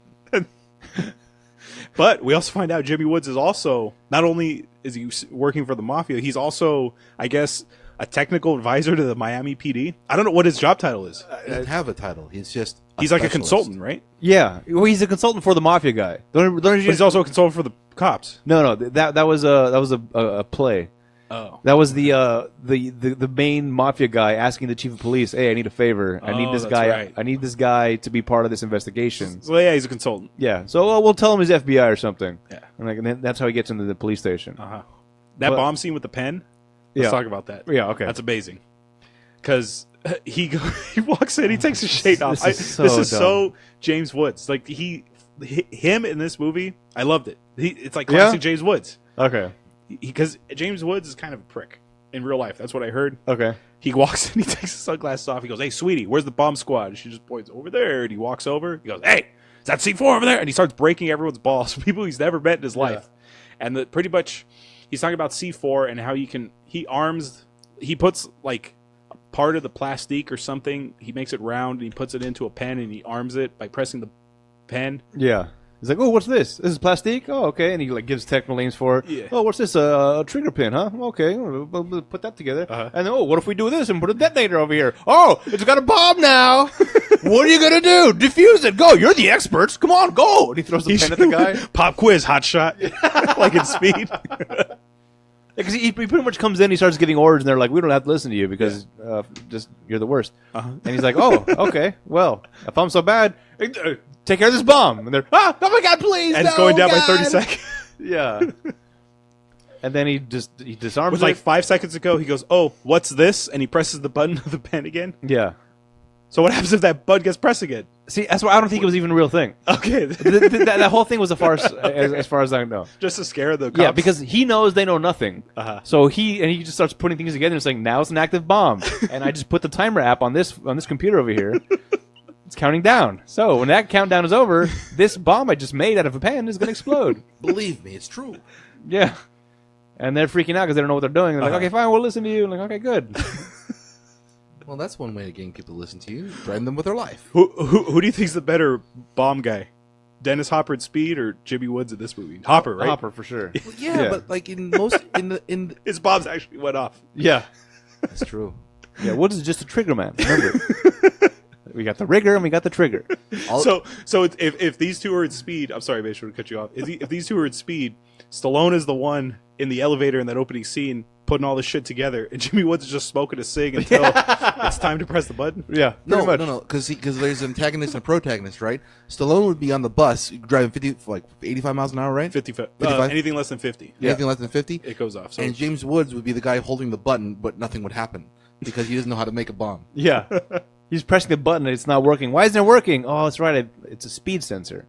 But we also find out Jimmy Woods is also, not only is he working for the mafia, he's also, I guess, a technical advisor to the Miami PD. I don't know what his job title is. He doesn't have a title. He's just he's like a consultant, right? Yeah. Well, he's a consultant for the mafia guy. But he's also a consultant for the cops. No. That was a play. Oh. That was the main mafia guy asking the chief of police, "Hey, I need a favor. I need this guy. Right. I need this guy to be part of this investigation." So yeah, he's a consultant. Yeah. So we'll tell him he's FBI or something. Yeah. And then that's how he gets into the police station. That bomb scene with the pen. Let's talk about that. Yeah. Okay. That's amazing. Because he walks in, he takes his shade off. This is so James Woods. Like him in this movie, I loved it. It's like classic James Woods. Okay. Because James Woods is kind of a prick in real life. That's what I heard. Okay. He walks in, he takes his sunglasses off. He goes, "Hey, sweetie, where's the bomb squad?" And she just points over there. And he walks over. He goes, "Hey, is that C4 over there?" And he starts breaking everyone's balls. People he's never met in his life. And pretty much, he's talking about C4 and how he puts like a part of the plastique or something. He makes it round and he puts it into a pen and he arms it by pressing the pen. Yeah. He's like, "Oh, what's this? This is plastique? Oh, okay." And he like gives technical names for it. Yeah. "Oh, what's this? A trigger pin, huh? Okay, we'll put that together." And then, "Oh, what if we do this and put a detonator over here? Oh, it's got a bomb now. What are you gonna do? Defuse it. Go. You're the experts. Come on, go." And he throws the pen at the guy. Pop quiz, hot shot, like in Speed. Because he pretty much comes in, he starts giving orders, and they're like, "We don't have to listen to you because just you're the worst." And he's like, "Oh, okay. Well, if I'm so bad, take care of this bomb." And they're, "Oh my God, please!" And it's going down by 30 seconds. Yeah. And then he disarms With it. like 5 seconds ago, he goes, "Oh, what's this?" And he presses the button of the pen again. Yeah. So what happens if that button gets pressed again? See, that's why I don't think it was even a real thing. Okay. That whole thing was a farce, as far as I know. Just to scare the cops? Yeah, because he knows they know nothing. So he just starts putting things together and saying, "Now it's an active bomb." And I just put the timer app on this computer over here. It's counting down. So when that countdown is over, this bomb I just made out of a pen is going to explode. Believe me, it's true. Yeah. And they're freaking out because they don't know what they're doing. They're like, "Okay, fine, we'll listen to you." I'm like, "Okay, good." Well, that's one way of getting people to listen to you. Threaten them with their life. Who do you think's the better bomb guy? Dennis Hopper at Speed or Jimmy Woods in this movie? Hopper, right? Hopper for sure. Well, yeah, but like in most His bombs actually went off. Yeah. that's true. Yeah, Woods is just a trigger man. Remember, we got the rigger and we got the trigger. So if these two are at Speed, I'm sorry, Mason, to cut you off. If these two are at Speed, Stallone is the one in the elevator in that opening scene putting all this shit together, and Jimmy Woods is just smoking a cig until it's time to press the button. Yeah, No, because there's an antagonist and a protagonist, right? Stallone would be on the bus driving 85 miles an hour, right? 55. 55? Anything less than 50. Anything less than 50, It goes off. So and James Woods would be the guy holding the button, but nothing would happen because he doesn't know how to make a bomb. Yeah. He's pressing the button and it's not working. Why isn't it working? Oh, that's right. It's a speed sensor.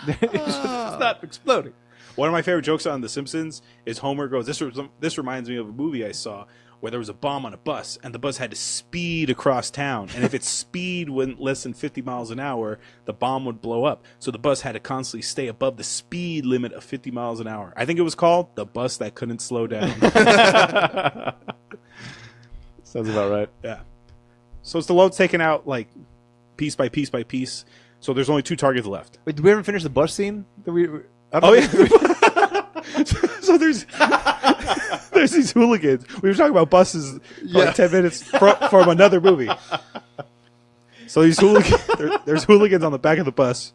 It's not exploding. one of my favorite jokes on The Simpsons is Homer goes, this reminds me of a movie I saw where there was a bomb on a bus, and the bus had to speed across town. And if its speed went less than 50 miles an hour, the bomb would blow up. So the bus had to constantly stay above the speed limit of 50 miles an hour. I think it was called The Bus That Couldn't Slow Down. Sounds about right. Yeah. So Stallone's taken out, like, piece by piece by piece. So there's only 2 targets left. Wait, did we ever finish the bus scene? Oh, yeah. So there's these hooligans. We were talking about buses for like 10 minutes from another movie. So these hooligans, there's hooligans on the back of the bus,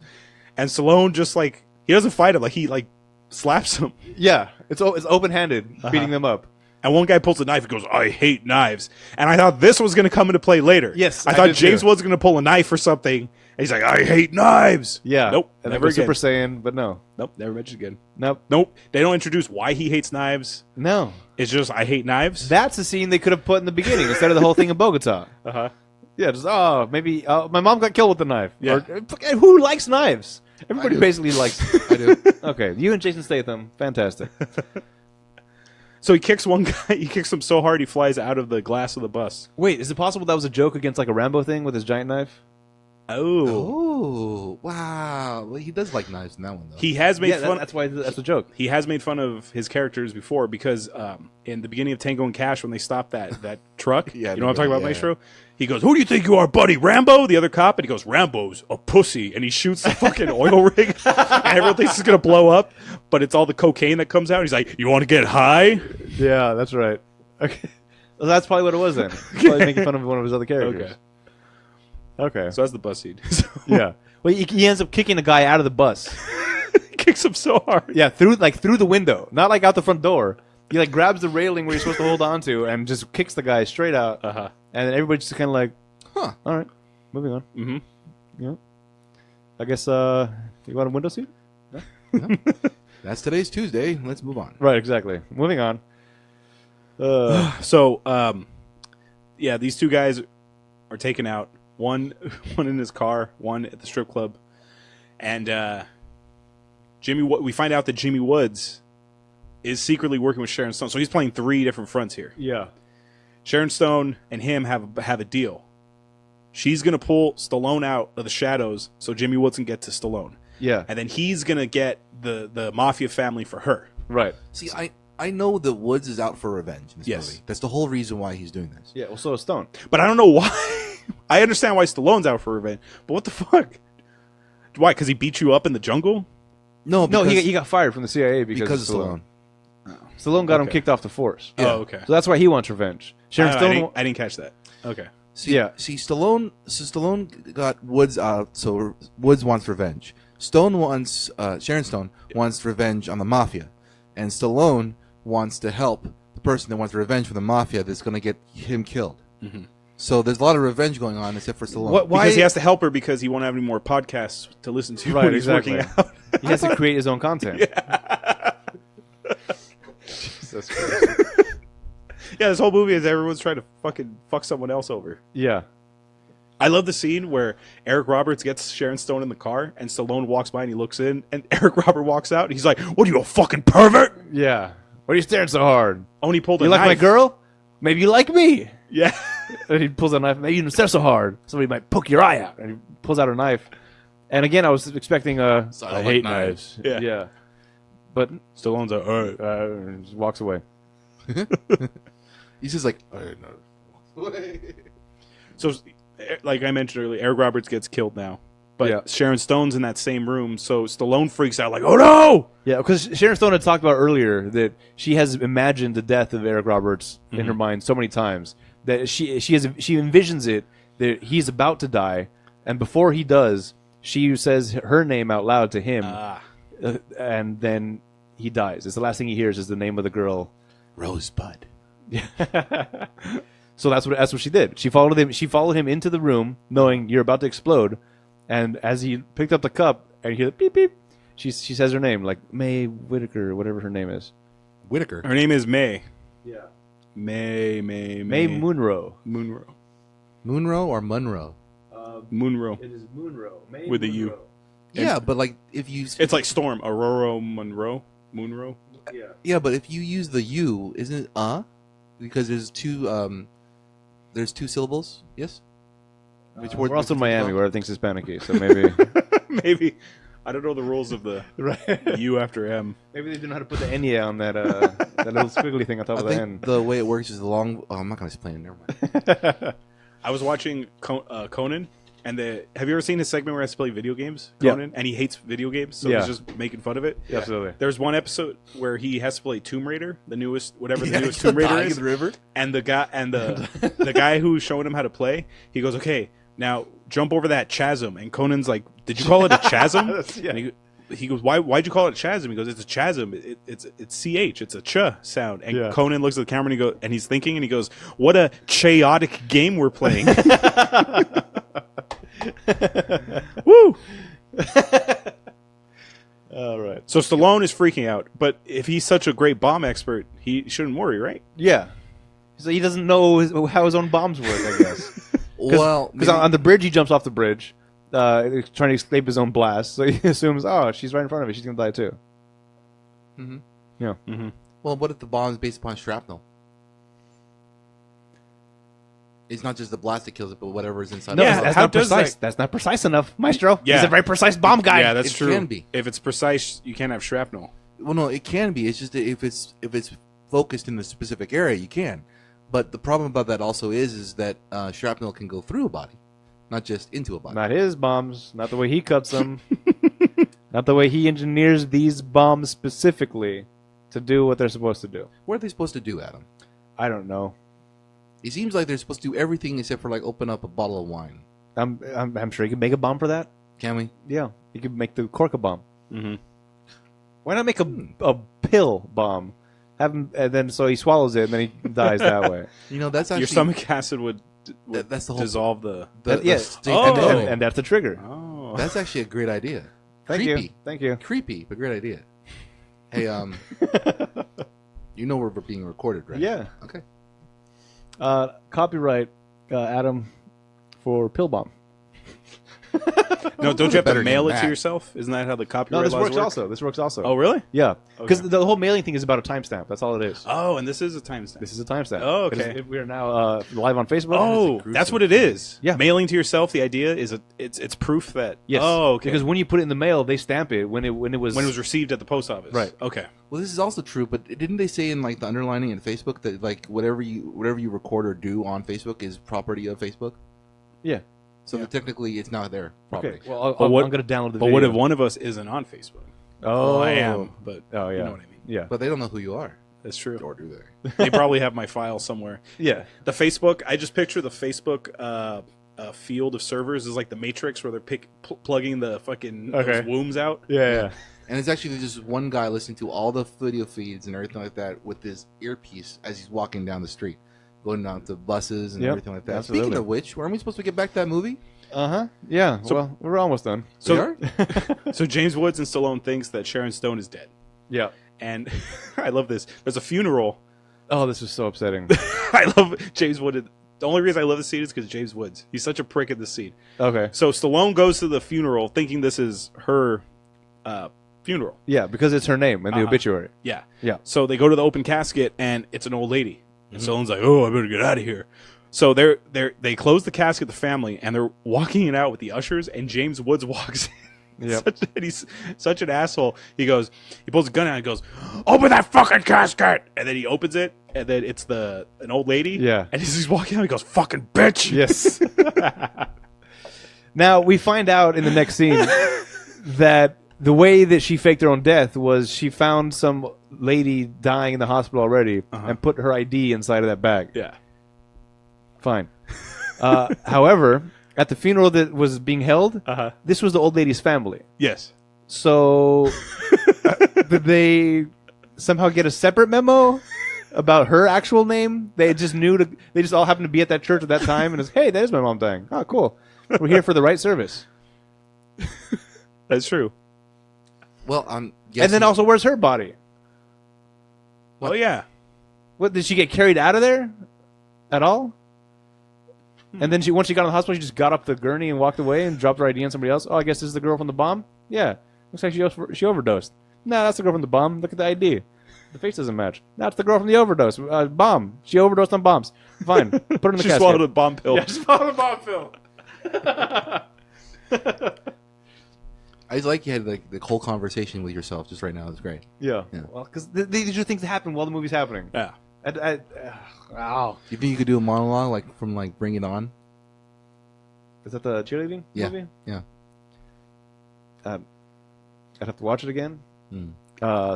and Stallone just like, he doesn't fight him, like he like slaps them. Yeah, it's open-handed, beating them up. And one guy pulls a knife and goes, "I hate knives." And I thought this was going to come into play later. Yes, I thought James was going to pull a knife or something. And he's like, "I hate knives." Yeah. Nope. And Never again. Super Saiyan, but no. Nope. Never mentioned again. Nope. Nope. They don't introduce why he hates knives. No. It's just, I hate knives. That's a scene they could have put in the beginning instead of the whole thing in Bogota. Uh-huh. Yeah, just, maybe my mom got killed with a knife. Yeah. Or, who likes knives? Everybody basically likes. I do. Okay, you and Jason Statham, fantastic. So he kicks one guy. He kicks him so hard he flies out of the glass of the bus. Wait, is it possible that was a joke against like a Rambo thing with his giant knife? Oh, wow. Well, he does like knives in that one, though. He has made fun. That's why that's a joke. He has made fun of his characters before because in the beginning of Tango and Cash, when they stopped that truck, Yeah, you know what I'm talking about, yeah. Maestro? He goes, "Who do you think you are, buddy? Rambo?" The other cop, and he goes, "Rambo's a pussy," and he shoots the fucking oil rig, and everyone thinks it's gonna blow up, but it's all the cocaine that comes out. He's like, "You want to get high?" Yeah, that's right. Okay, well, that's probably what it was then. Probably making fun of one of his other characters. Okay. So that's the bus scene. So Yeah. Well, he ends up kicking the guy out of the bus. he kicks him so hard. Yeah, through the window, not like out the front door. He like grabs the railing where you're supposed to hold on to and just kicks the guy straight out. Uh-huh. And then everybody's just kind of like, Huh. all right, moving on. Mm-hmm. Yeah. I guess you want a window seat? That's today's Tuesday. Let's move on. Right, exactly. Moving on. So, yeah, these 2 guys are taken out. One in his car, one at the strip club, and we find out that Jimmy Woods is secretly working with Sharon Stone. So he's playing 3 different fronts here. Yeah. Sharon Stone and him have a deal. She's gonna pull Stallone out of the shadows so Jimmy Woods can get to Stallone. Yeah. And then he's gonna get the mafia family for her. Right. See, I know that Woods is out for revenge in this Yes. movie. That's the whole reason why he's doing this. Yeah. Well, so is Stone. But I don't know why. I understand why Stallone's out for revenge, but what the fuck? Why? Because he beat you up in the jungle? No, No, because, he got fired from the CIA because of of Stallone. Stallone. Stallone got him Okay. kicked off the force. Yeah. Oh, okay. So that's why he wants revenge. Sharon Stone. I didn't catch that. Okay. See, Yeah. See, Stallone got Woods out, so Woods wants revenge. Sharon Stone wants revenge on the mafia, and Stallone wants to help the person that wants revenge for the mafia that's going to get him killed. Mm-hmm. So there's a lot of revenge going on, except for Stallone. Why? Because he has to help her because he won't have any more podcasts to listen to Right, when he's exactly. working out. He has to create his own content. Jesus Christ. Yeah, this whole movie is everyone's trying to fucking fuck someone else over. Yeah. I love the scene where Eric Roberts gets Sharon Stone in the car and Stallone walks by and he looks in and Eric Roberts walks out and he's like, "What are you, a fucking pervert?" Yeah. Why are you staring so hard? Oh, and he pulled a You like knife. my girl? Maybe you like me. Yeah. And he pulls out a knife. Maybe you didn't stare so hard. Somebody might poke your eye out. And he pulls out a knife. And again, I was expecting I I like hate knives. knives. Yeah. But Stallone's like, "All right." just walks away. He's just like, I know. So, like I mentioned earlier, Eric Roberts gets killed now. But Yeah. Sharon Stone's in that same room, so Stallone freaks out like, "Oh no!" Yeah, because Sharon Stone had talked about earlier that she has imagined the death of Eric Roberts in her mind so many times that she envisions it that he's about to die, and before he does, she says her name out loud to him, and then he dies. It's the last thing he hears is the name of the girl, Rosebud. So that's what she did. She followed him. She followed him into the room, knowing you're about to explode. And as he picked up the cup and you hear the beep beep, she says her name, like May Whitaker, whatever her name is. Whitaker. Her name is May. Yeah. May Munro. Munro or Munro? Munro. It is Munro. May With a Munro. U. Yeah, but like if you... It's like Storm. Aurora Munro. Yeah. Yeah, but if you use the U, isn't it Because there's two syllables, yes? We're also in Miami, where everything's Hispanic, so maybe... Maybe. I don't know the rules of the U after M. Maybe they didn't know how to put the Enya on that that little squiggly thing on top of the I think N. the way it works is the long... Oh, I'm not going to explain it. Never mind. I was watching Conan, and have you ever seen his segment where he has to play video games? Yeah. Conan, and he hates video games, so Yeah. he's just making fun of it. Yeah, absolutely. There's one episode where he has to play Tomb Raider, the newest Yeah, newest Tomb Raider dying is. in the river. And the guy who's showing him how to play, he goes, "Okay, now jump over that chasm." And Conan's like, "Did you call it a chasm?" Yeah. And he goes, "Why'd you call it a chasm?" He goes, "It's a chasm. It's ch. It's a ch sound." And Yeah. Conan looks at the camera and he's thinking, and he goes, "What a chaotic game we're playing." Woo! All right. So Stallone is freaking out, but if he's such a great bomb expert, he shouldn't worry, right? Yeah. So he doesn't know how his own bombs work, I guess. Well, Because on the bridge, he jumps off the bridge, trying to escape his own blast. So he assumes, oh, she's right in front of me. She's going to die too. Mhm. Yeah. Mm-hmm. Well, what if the bomb is based upon shrapnel? It's not just the blast that kills it, but whatever is inside. No, Yeah, of it. that's how not does precise. that- That's not precise enough, Maestro. Yeah. He's a very precise bomb guy. Yeah, that's It true. can be. If it's precise, you can't have shrapnel. Well, no, it can be. It's just that if it's focused in a specific area, you can. But the problem about that also is that shrapnel can go through a body, not just into a body. Not his bombs. Not the way he cuts them. Not the way he engineers these bombs specifically to do what they're supposed to do. What are they supposed to do, Adam? I don't know. It seems like they're supposed to do everything except for like open up a bottle of wine. I'm sure he could make a bomb for that. Can we? Yeah, he could make the cork a bomb. Mm-hmm. Why not make a pill bomb? Have him, and then so he swallows it, and then he dies that way. You know, that's actually Your stomach acid would that's the whole dissolve the. Yes. state- Oh. And that's the trigger. Oh, That's actually a great idea. Thank Creepy. you. Thank you. Creepy, but great idea. Hey, you know we're being recorded, right? Yeah. Okay. Copyright Adam for pill bomb. no! Don't you have to better mail than it to that. yourself? Isn't that how the No, copyright this laws works work? also. This works also. Oh, really? Yeah, because Okay. the whole mailing thing is about a timestamp. That's all it is. Oh, and this is a timestamp. This is a timestamp. Oh, okay. If we are now live on Facebook. Oh, gruesome that's what it is. Yeah. Mailing to yourself. The idea is it's proof that. Yes. Oh, okay. Because when you put it in the mail, they stamp it when it was when it was received at the post office. Right. Okay. Well, this is also true, but didn't they say in like the underlining in Facebook that like whatever you record or do on Facebook is property of Facebook? Yeah. So that technically it's not their property. Okay. Well, But what- I'm going to download the But video. what if one of us isn't on Facebook? Oh, I am. But Oh, yeah. you know what I mean. Yeah. But they don't know who you are, That's true. or do they? They probably have my file somewhere. Yeah. The Facebook. I just picture the Facebook field of servers is like the Matrix, where they're plugging the fucking Okay. those wombs out. Yeah. And it's actually just one guy listening to all the video feeds and everything like that with his earpiece as he's walking down the street, going down to buses and Yep, everything like that. absolutely. Speaking of which, weren't we supposed to get back to that movie? Yeah. So- Well, we're almost done. So, We are? so James Woods and Stallone thinks that Sharon Stone is dead, Yeah. and I love this. There's a funeral. Oh, this is so upsetting. I love James Woods. The only reason I love the scene is because James Woods. He's such a prick in the scene. Okay. So Stallone goes to the funeral thinking this is her funeral. Yeah, because it's her name in the Uh-huh. obituary. Yeah. Yeah. So they go to the open casket, and it's an old lady. And Stallone's like, "Oh, I better get out of here." So they close the casket, the family, and they're walking it out with the ushers, and James Woods walks in. Yep. He's such an asshole. He pulls a gun out and goes, "Open that fucking casket!" And then he opens it, and then it's an old lady. Yeah. And as he's walking out, he goes, "Fucking bitch." Yes. Now, we find out in the next scene that the way that she faked her own death was she found some lady dying in the hospital already and put her ID inside of that bag. Yeah. Fine. However, at the funeral that was being held, this was the old lady's family. Yes. So did they somehow get a separate memo about her actual name? They just they just all happened to be at that church at that time and it's, hey, that is my mom dying. Oh, cool. We're here for the right service. That's true. Well, and then also, where's her body? Oh, yeah. What, did she get carried out of there at all? And then once she got in the hospital, she just got up the gurney and walked away and dropped her ID on somebody else. Oh, I guess this is the girl from the bomb? Yeah. Looks like she overdosed. No, that's the girl from the bomb. Look at the ID. The face doesn't match. That's the girl from the overdose. Bomb. She overdosed on bombs. Fine. Put her in the casket. She swallowed a bomb pill. Yeah, she swallowed a bomb pill. I just like you had the whole conversation with yourself just right now. It's great. Yeah. Well, because these are things that happen while the movie's happening. Yeah. Wow. Do you think you could do a monologue from Bring It On? Is that the cheerleading movie? Yeah. I'd have to watch it again. Hmm.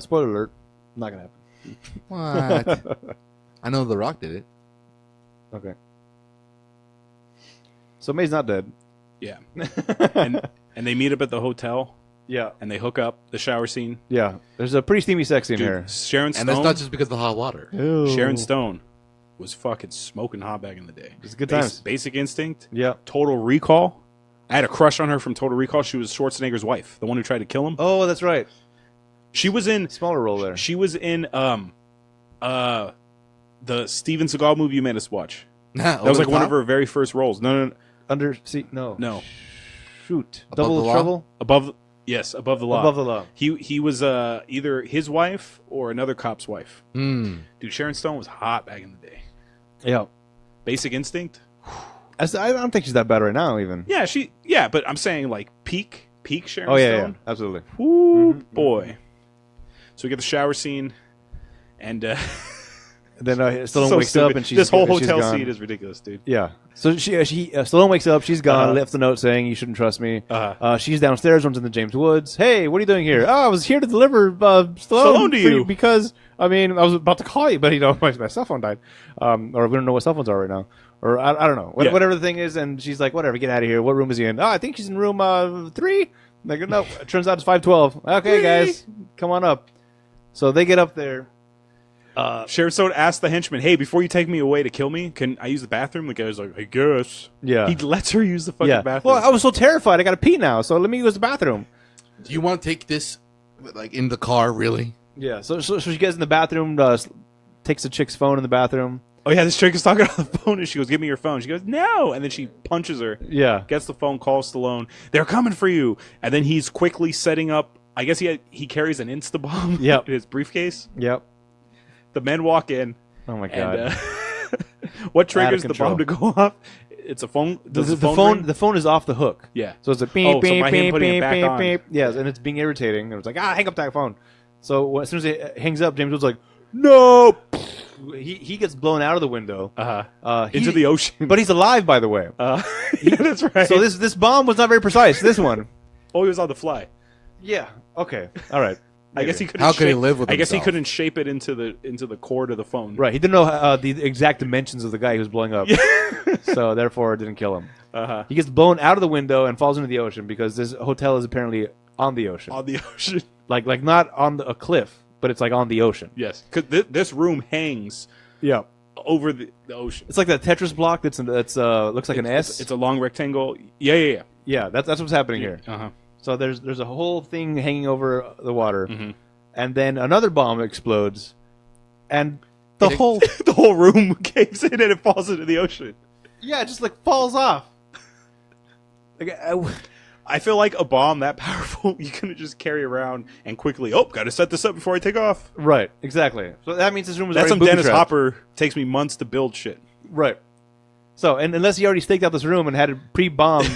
Spoiler alert. Not gonna happen. What? I know The Rock did it. Okay. So May's not dead. Yeah. and they meet up at the hotel. Yeah. And they hook up. The shower scene. Yeah. There's a pretty steamy sex scene here. Sharon Stone. And that's not just because of the hot water. Ew. Sharon Stone was fucking smoking hot back in the day. It's good times. Basic Instinct. Yeah. Total Recall. I had a crush on her from Total Recall. She was Schwarzenegger's wife, the one who tried to kill him. Oh, that's right. She was in smaller role there. She was in the Steven Seagal movie you made us watch. That was like one of her very first roles. No. No. Shoot. Above Double the Trouble? Above the Law. Above the Law. He was either his wife or another cop's wife. Mm. Dude, Sharon Stone was hot back in the day. Yeah. Basic Instinct. I don't think she's that bad right now, even. Yeah, but I'm saying like peak Sharon Stone. Yeah, absolutely. Woo, boy. So we get the shower scene, and then Stallone wakes stupid. up and this whole she's hotel gone. scene is ridiculous, dude. Yeah. So Stallone wakes up. She's gone. Left a note saying, "You shouldn't trust me." She's downstairs. Runs into James Woods. Hey, what are you doing here? Oh, I was here to deliver Stallone to you because I was about to call you, but my cell phone died, or we don't know what cell phones are right now, or I don't know whatever the thing is. And she's like, "Whatever, get out of here." What room is he in? Oh, I think she's in room 3. Like, no, it turns out it's 512. Okay, guys, come on up. So they get up there. Sharon Stone asked the henchman, "Hey, before you take me away to kill me, can I use the bathroom?" The guy's like, "I guess." Yeah. He lets her use the fucking bathroom. Well, I was so terrified. I got to pee now, so let me use the bathroom. Do you want to take this in the car, really? Yeah. So she gets in the bathroom, takes the chick's phone in the bathroom. Oh, yeah, this chick is talking on the phone, and she goes, "Give me your phone." She goes, "No." And then she punches her. Yeah. Gets the phone, calls Stallone. "They're coming for you." And then he's quickly setting up, I guess he carries an Insta-bomb in his briefcase. Yep. The men walk in. Oh, my God. And, what triggers the bomb to go off? It's a phone. The phone is off the hook. Yeah. So it's a beep, beep, by him beep, putting it beep, back beep, on. beep. Yes, and it's being irritating. And it's like, hang up that phone. So as soon as it hangs up, James Woods like, no. He gets blown out of the window. Into the ocean. But he's alive, by the way. Yeah, that's right. So this bomb was not very precise, this one. Oh, he was on the fly. Yeah. Okay. All right. I guess he couldn't. How could he live with I guess he himself? couldn't shape it into the cord of the phone. Right. He didn't know the exact dimensions of the guy he was blowing up. So therefore, it didn't kill him. He gets blown out of the window and falls into the ocean because this hotel is apparently on the ocean. On the ocean. Like not on a cliff, but it's like on the ocean. Yes. Because this room hangs. Yeah. Over the ocean. It's like that Tetris block that's looks like an S. It's a long rectangle. Yeah. Yeah. That's what's happening here. So there's a whole thing hanging over the water, and then another bomb explodes, and the whole room caves in and it falls into the ocean. Yeah, it just like falls off. Like I feel like a bomb that powerful you couldn't just carry around and quickly. Got to set this up before I take off. Right, exactly. So that means this room was That's some already Dennis booby-trapped. Hopper takes me months to build shit. Right. So and unless he already staked out this room and had it pre-bombed,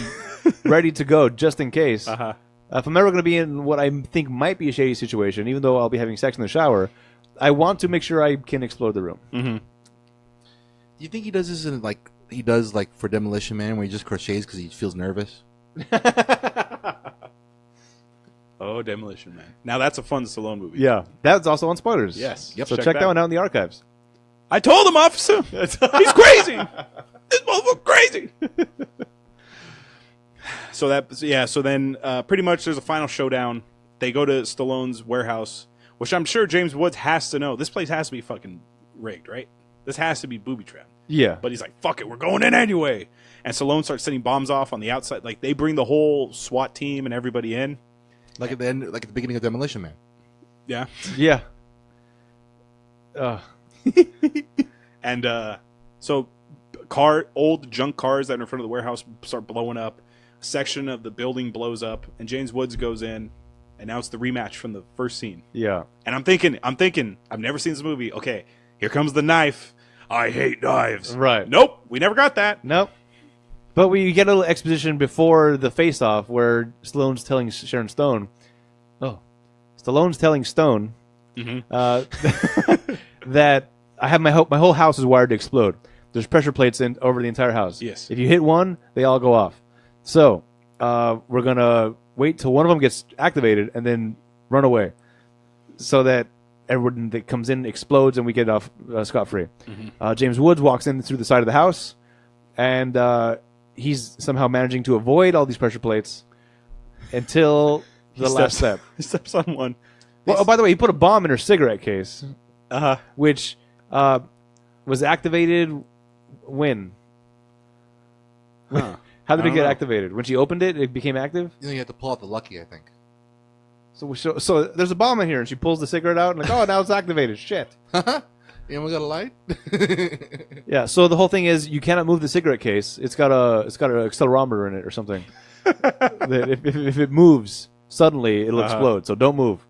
ready to go just in case. If I'm ever going to be in what I think might be a shady situation, even though I'll be having sex in the shower, I want to make sure I can explode the room. Mm-hmm. Do you think he does this in like he does like for Demolition Man, where he just crochets because he feels nervous? Oh, Demolition Man. Now that's a fun Stallone movie. Yeah, that's also on spoilers. Yes. Yep. So check that one out in the archives. I told him, officer. He's crazy. This motherfucker crazy. So then pretty much there's a final showdown. They go to Stallone's warehouse, which I'm sure James Woods has to know. This place has to be fucking rigged, right? This has to be booby trapped. Yeah. But he's like, fuck it, we're going in anyway. And Stallone starts setting bombs off on the outside. Like, they bring the whole SWAT team and everybody in. Like at the end, like at the beginning of Demolition Man. Yeah. Yeah. And so old junk cars that are in front of the warehouse start blowing up. A section of the building blows up, and James Woods goes in, and now it's the rematch from the first scene. Yeah. And I'm thinking, I've never seen this movie. Okay, here comes the knife. I hate knives. Right. Nope, we never got that. Nope. But we get a little exposition before the face-off where Stallone's telling Sharon Stone, Stallone's telling Stone that I have my whole house is wired to explode. There's pressure plates over the entire house. Yes. If you hit one, they all go off. So we're gonna wait till one of them gets activated and then run away, so that everyone that comes in explodes and we get off scot-free. Mm-hmm. James Woods walks in through the side of the house, and he's somehow managing to avoid all these pressure plates until the last step. He steps on one. Well, by the way, he put a bomb in her cigarette case, which was activated when? Huh. How did I it get don't know. activated? When she opened it, it became active? You have to pull out the lucky, I think. So there's a bomb in here, and she pulls the cigarette out, and like, oh, now it's activated. Shit. You almost got a light? Yeah. So the whole thing is, you cannot move the cigarette case. It's got an accelerometer in it or something. That if it moves suddenly, it'll explode. So don't move.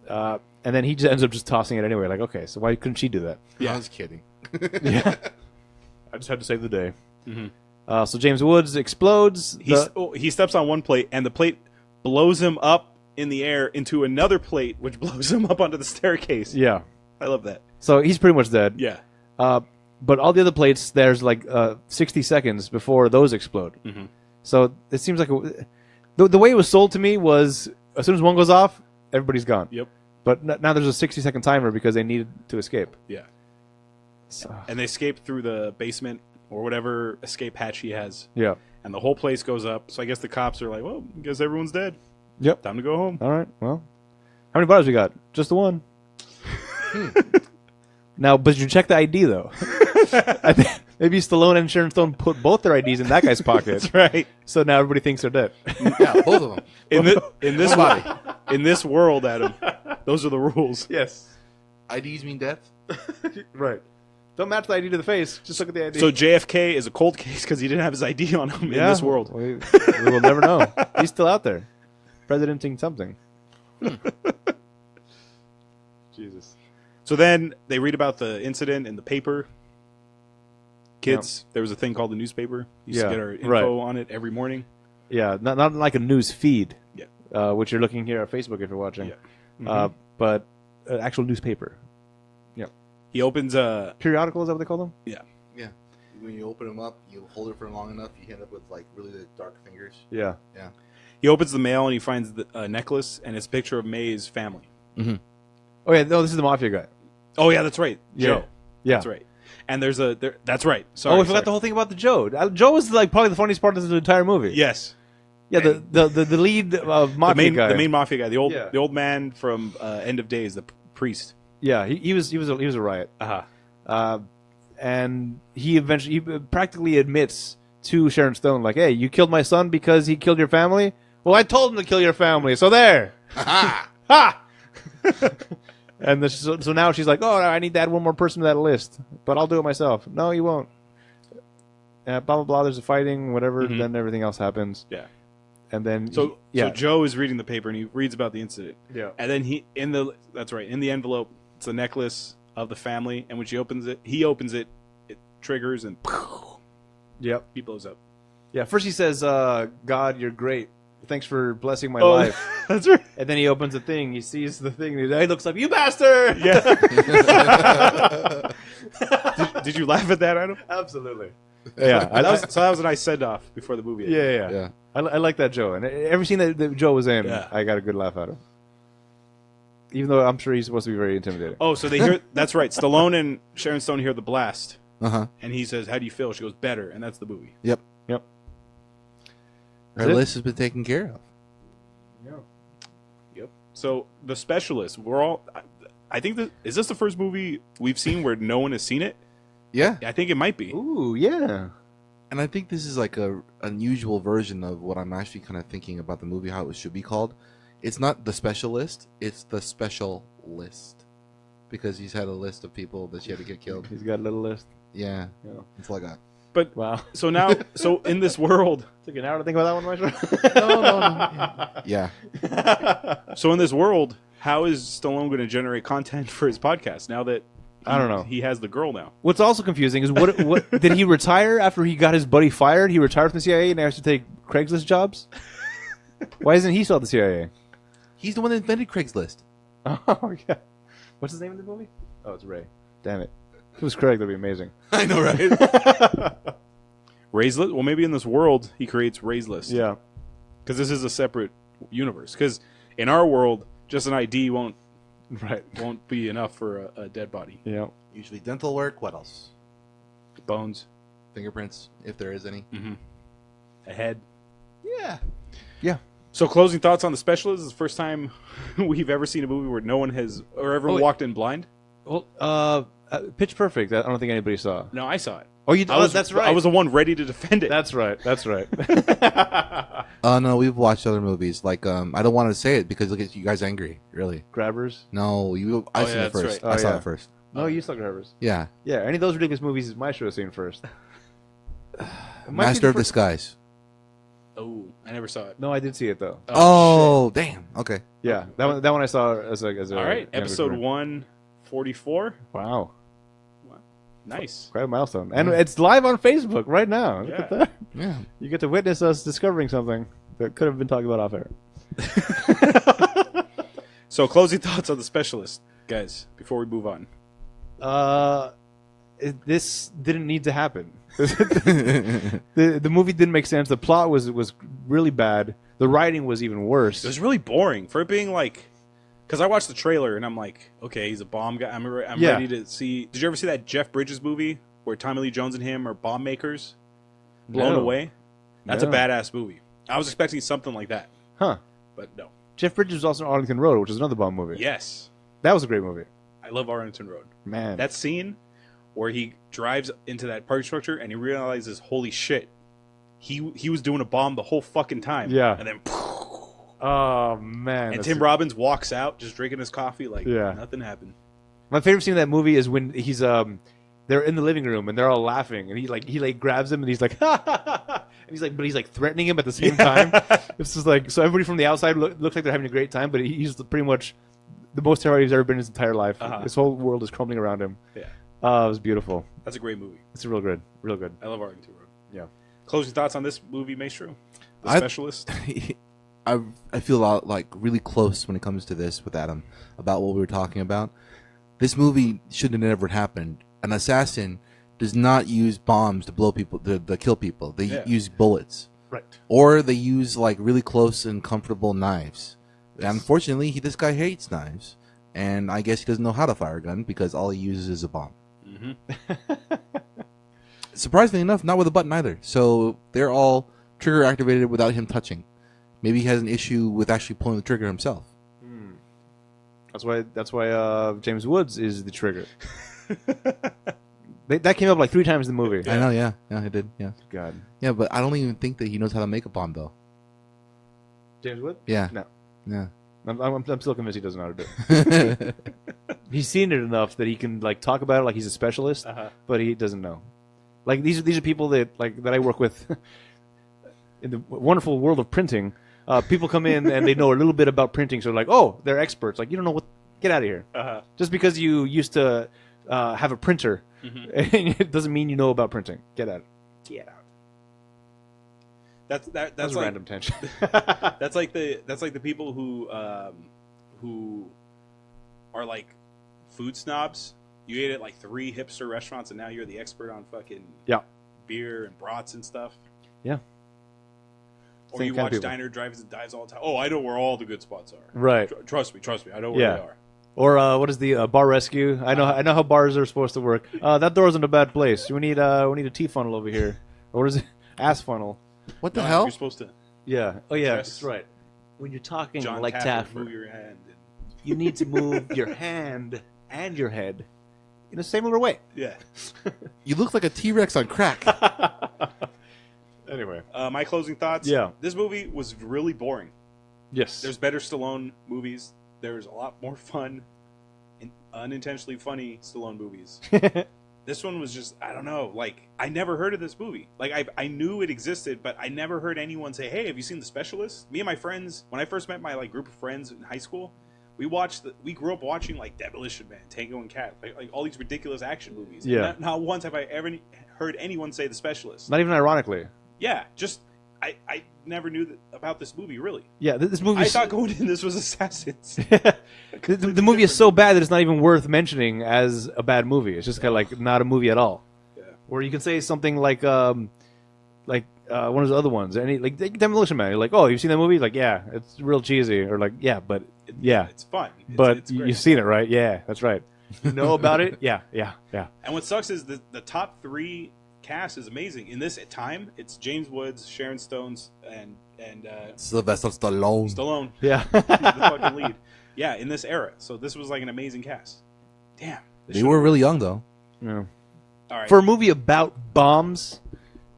And then he just ends up just tossing it anyway. Like, okay, so why couldn't she do that? Yeah. I was kidding. Yeah. I just had to save the day. Mm-hmm. So James Woods explodes. He steps on one plate, and the plate blows him up in the air into another plate, which blows him up onto the staircase. Yeah. I love that. So he's pretty much dead. Yeah. But all the other plates, there's like 60 seconds before those explode. Mm-hmm. So it seems like the way it was sold to me was as soon as one goes off, everybody's gone. Yep. But now there's a 60-second timer because they needed to escape. Yeah. So, And they escape through the basement or whatever escape hatch he has. yeah. And the whole place goes up. So I guess the cops are like, well, I guess everyone's dead. Yep. Time to go home. All right. Well, how many bodies we got? Just the one. Now, but you check the ID though. I think maybe Stallone and Sharon Stone put both their IDs in that guy's pocket. That's right. So now everybody thinks they're dead. Yeah, both of them. In this world, Adam, those are the rules. Yes. IDs mean death? Right. Don't match the ID to the face. Just look at the ID. So JFK is a cold case because he didn't have his ID on him in this world. We will never know. He's still out there. Presidenting something. Jesus. So then they read about the incident in the paper. Kids, there was a thing called the newspaper. You used to get our info on it every morning. Yeah, not like a news feed. Yeah. Which you're looking here at Facebook if you're watching. Yeah. Mm-hmm. But an actual newspaper. Yeah. He opens a Periodical, is that what they call them? Yeah. Yeah. When you open them up, you hold it for long enough, you end up with like really dark fingers. Yeah. Yeah. He opens the mail and he finds a necklace and it's a picture of May's family. Mm-hmm. Oh yeah, no, this is the mafia guy. Oh yeah, that's right. Yeah. Joe. Yeah. That's right. And there's that's right. Sorry. We forgot the whole thing about the Joe. Joe was like probably the funniest part of the entire movie. Yes. Yeah, the lead mafia guy. The main mafia guy, the old man from End of Days, the priest. Yeah, he was a riot. And he practically admits to Sharon Stone, like, hey, you killed my son because he killed your family? Well, I told him to kill your family, so there. Ha! And so now she's like, oh, I need to add one more person to that list, but I'll do it myself. No, you won't. Blah, blah, blah, there's a fighting, whatever, then everything else happens. Yeah. And then... So Joe is reading the paper, and he reads about the incident. Yeah. And then in the envelope, it's a necklace of the family, and when he opens it, it triggers, and yep, he blows up. Yeah, first he says, God, you're great. Thanks for blessing my life. That's right. And then he opens the thing. He sees the thing. And he looks up, you bastard! Yeah. did you laugh at that, Adam? Absolutely. Yeah. That was a nice send-off before the movie ended. Yeah. I like that Joe. And every scene that Joe was in, I got a good laugh out of. Even though I'm sure he's supposed to be very intimidating. Oh, so they hear... That's right. Stallone and Sharon Stone hear the blast. Uh-huh. And he says, how do you feel? She goes, better. And that's the movie. Yep. Her list has been taken care of. Yep. So the Specialist, I think is this the first movie we've seen where no one has seen it? Yeah. I think it might be. Ooh, yeah. And I think this is like a unusual version of what I'm actually kind of thinking about the movie, how it should be called. It's not the Specialist, it's the Special List. Because he's had a list of people that she had to get killed. He's got a little list. Yeah. That's all I got. But wow. So now, in this world, took an hour to think about that one, Maestro. No. Yeah. So in this world, how is Stallone going to generate content for his podcast now that I don't know. He has the girl now? What's also confusing is what did he retire after he got his buddy fired? He retired from the CIA and now has to take Craigslist jobs. Why isn't he still at the CIA? He's the one that invented Craigslist. Oh yeah. What's his name in the movie? Oh, it's Ray. Damn it. If it was Craig, that'd be amazing. I know, right? Ray's List? Well, maybe in this world, he creates Ray's List. Yeah. Because this is a separate universe. Because in our world, just an ID won't be enough for a dead body. Yeah. Usually dental work. What else? Bones. Fingerprints, if there is any. Mm-hmm. A head. Yeah. Yeah. So closing thoughts on The Specialist. This is the first time we've ever seen a movie where no one has or ever walked in blind. Well, Pitch Perfect. I don't think anybody saw. No, I saw it. Oh, you? That's right. I was the one ready to defend it. That's right. No, we've watched other movies. Like, I don't want to say it because look at you guys angry. Really? Grabbers? No, I saw it first. Right. I saw it first. No, you saw Grabbers. Yeah. Yeah. Any of those ridiculous movies is my show seen first. Master of Disguise. Oh, I never saw it. No, I did see it though. Oh damn. Okay. Yeah, that one I saw as a. All right, episode 144. Wow. Nice. Quite a milestone. And it's live on Facebook right now. Look at that. Yeah. You get to witness us discovering something that could have been talked about off air. So, closing thoughts on The Specialist, guys, before we move on. This didn't need to happen. The movie didn't make sense. The plot was really bad. The writing was even worse. It was really boring for it being like... Because I watched the trailer and I'm like, okay, he's a bomb guy. I'm ready to see... Did you ever see that Jeff Bridges movie where Tommy Lee Jones and him are bomb makers? Blown Away? That's a badass movie. I was expecting something like that. Huh. But no. Jeff Bridges was also in Arlington Road, which is another bomb movie. Yes. That was a great movie. I love Arlington Road. Man. That scene where he drives into that parking structure and he realizes, holy shit, he was doing a bomb the whole fucking time. Yeah. And then... Oh, man. And Tim Robbins walks out just drinking his coffee like nothing happened. My favorite scene in that movie is when he's they're in the living room and they're all laughing and he grabs him and he's like ha ha ha, ha. And he's threatening him at the same time. It's just like, so everybody from the outside looks like they're having a great time, but he's pretty much the most terrified he's ever been in his entire life. His whole world is crumbling around him. Yeah. It was beautiful. That's a great movie. It's real good. I love Arlington Road. Yeah. Closing thoughts on this movie, Maestro? The Specialist? I feel like really close when it comes to this with Adam about what we were talking about. This movie should have never happened. An assassin does not use bombs to blow people, to kill people. They use bullets. Right. Or they use like really close and comfortable knives. Yes. Unfortunately, this guy hates knives. And I guess he doesn't know how to fire a gun because all he uses is a bomb. Mm-hmm. Surprisingly enough, not with a button either. So they're all trigger activated without him touching. Maybe he has an issue with actually pulling the trigger himself. That's why James Woods is the trigger. That came up like 3 times in the movie. Yeah. I know, yeah, it did, yeah. God. Yeah, but I don't even think that he knows how to make a bomb, though. James Woods? Yeah. No. Yeah. I'm still convinced he doesn't know how to do it. He's seen it enough that he can like talk about it like he's a specialist, but he doesn't know. Like these are people that I work with in the wonderful world of printing. People come in and they know a little bit about printing, so like, oh, they're experts. Like, you don't know what? Get out of here. Just because you used to have a printer, it doesn't mean you know about printing. Get out. That's That's like a random tension. that's like the people who are like food snobs. You ate at like 3 hipster restaurants, and now you're the expert on fucking beer and brats and stuff. Yeah. Or you watch Diner, Drives, and Dives all the time. Oh, I know where all the good spots are. Right. Trust me. I know where they are. Or what is the bar rescue? I know how bars are supposed to work. That door's in a bad place. We need a T funnel over here. Or what is it? Ass funnel. What the hell? You're supposed to. Yeah. Oh yeah. That's right. When you're talking John like Taffer, Taffer, move your hand. you need to move your hand and your head in a similar way. Yeah. You look like a T-Rex on crack. Anyway. My closing thoughts. Yeah. This movie was really boring. Yes. There's better Stallone movies. There's a lot more fun and unintentionally funny Stallone movies. This one was just, I don't know, like, I never heard of this movie. Like, I knew it existed, but I never heard anyone say, hey, have you seen The Specialist? Me and my friends, when I first met my, like, group of friends in high school, we grew up watching, like, Demolition Man, Tango and Cat, like all these ridiculous action movies. Yeah. And not once have I ever heard anyone say The Specialist. Not even ironically. Yeah, just, I never knew about this movie, really. Yeah, this movie. I thought going in this was Assassins. the movie is so bad that it's not even worth mentioning as a bad movie. It's just kind of like not a movie at all. Yeah. Or you can say something like one of those other ones. Like Demolition Man. You're like, oh, you've seen that movie? Like, yeah, it's real cheesy. Or like, yeah, but yeah, it's fun. But great. you've seen it, right? Yeah, that's right. You know about it? Yeah. And what sucks is the top 3 cast is amazing. In this time, it's James Woods, Sharon Stones, and Sylvester Stallone. Stallone. Yeah. He's the fucking lead. Yeah, in this era. So this was like an amazing cast. Damn. They were really young, though. Yeah. All right. For a movie about bombs,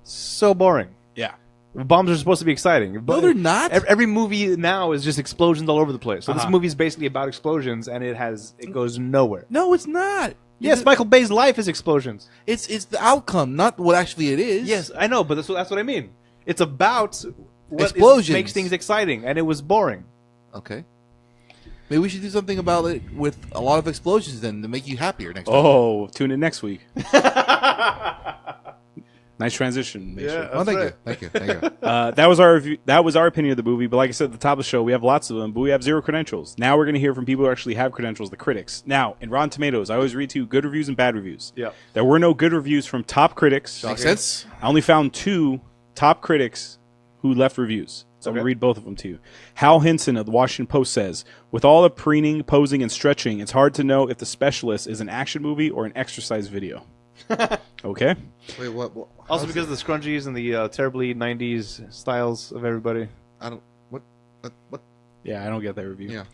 so boring. Yeah. Bombs are supposed to be exciting. No, they're not. Every movie now is just explosions all over the place. So this Uh-huh. movie is basically about explosions, and it goes nowhere. No, it's not. Yes, Michael Bay's life is explosions. It's the outcome, not what actually it is. Yes, I know, but that's what I mean. It's about what Explosions. makes things exciting, and it was boring. Okay. Maybe we should do something about it with a lot of explosions then to make you happier next time. Oh, tune in next week. Nice transition. Yeah. Oh, thank you. That was our review. That was our opinion of the movie. But like I said at the top of the show, we have lots of them, but we have 0 credentials. Now we're going to hear from people who actually have credentials, the critics. Now, in Rotten Tomatoes, I always read to you good reviews and bad reviews. Yeah. There were no good reviews from top critics. Makes sense. I only found 2 top critics who left reviews. So I'm going to read both of them to you. Hal Hinson of the Washington Post says, with all the preening, posing, and stretching, it's hard to know if The Specialist is an action movie or an exercise video. Okay. Wait, what? Also because of the scrunchies and the terribly 90s styles of everybody. I don't. What? Yeah, I don't get that review. Yeah.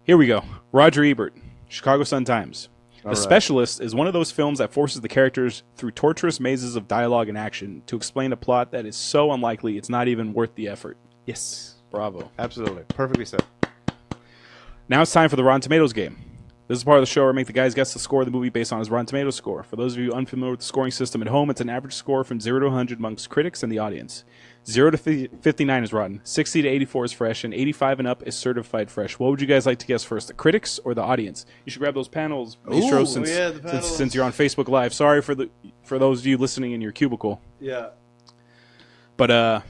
Here we go. Roger Ebert, Chicago Sun-Times. The right. Specialist is one of those films that forces the characters through torturous mazes of dialogue and action to explain a plot that is so unlikely it's not even worth the effort. Yes. Bravo. Absolutely. Perfectly said. Now it's time for the Rotten Tomatoes game. This is part of the show where I make the guys guess the score of the movie based on his Rotten Tomatoes score. For those of you unfamiliar with the scoring system at home, it's an average score from 0 to 100 amongst critics and the audience. 0 to 59 is rotten, 60 to 84 is fresh, and 85 and up is certified fresh. What would you guys like to guess first, the critics or the audience? You should grab those panels, Maestro, the panels. since you're on Facebook Live. Sorry for those of you listening in your cubicle. Yeah. But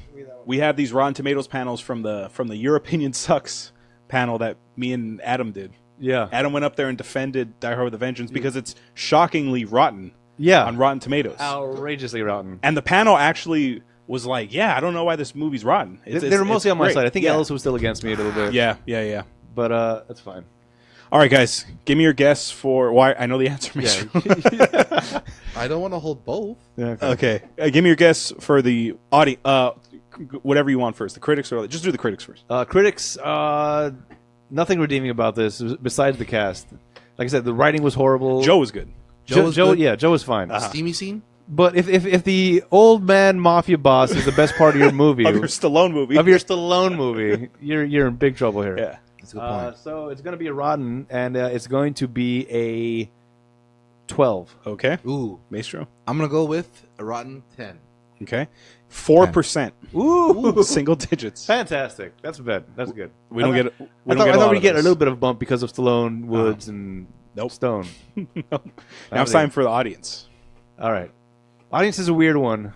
we have these Rotten Tomatoes panels from the Your Opinion Sucks panel that me and Adam did. Yeah. Adam went up there and defended Die Hard with a Vengeance because it's shockingly rotten Yeah. on Rotten Tomatoes. Outrageously rotten. And the panel actually was like, yeah, I don't know why this movie's rotten. They were mostly on my great. side. I think Yeah. Ellis was still against me a little bit. Yeah. But that's fine. All right, guys, give me your guess for why. I know the answer, Maestro. Yeah. I don't want to hold both. Yeah, Okay, give me your guess for the audience. Whatever you want first, the critics or just do the critics first. Critics, nothing redeeming about this besides the cast. Like I said, the writing was horrible. Joe was good. Joe was good? Yeah, Joe was fine. Steamy scene? But if the old man mafia boss is the best part of your movie, Of your Stallone movie. Stallone movie, you're in big trouble here. Yeah. That's a good point. So it's going to be a rotten, and it's going to be a 12. Okay. Ooh. Maestro. I'm going to go with a rotten 10. Okay. 4%. Ooh, Single digits. fantastic! That's good. That's good. We don't get. I thought we'd get a little bit of a bump because of Stallone, Woods, and Nope. Stone. Now it's time for the audience. All right. Audience is a weird one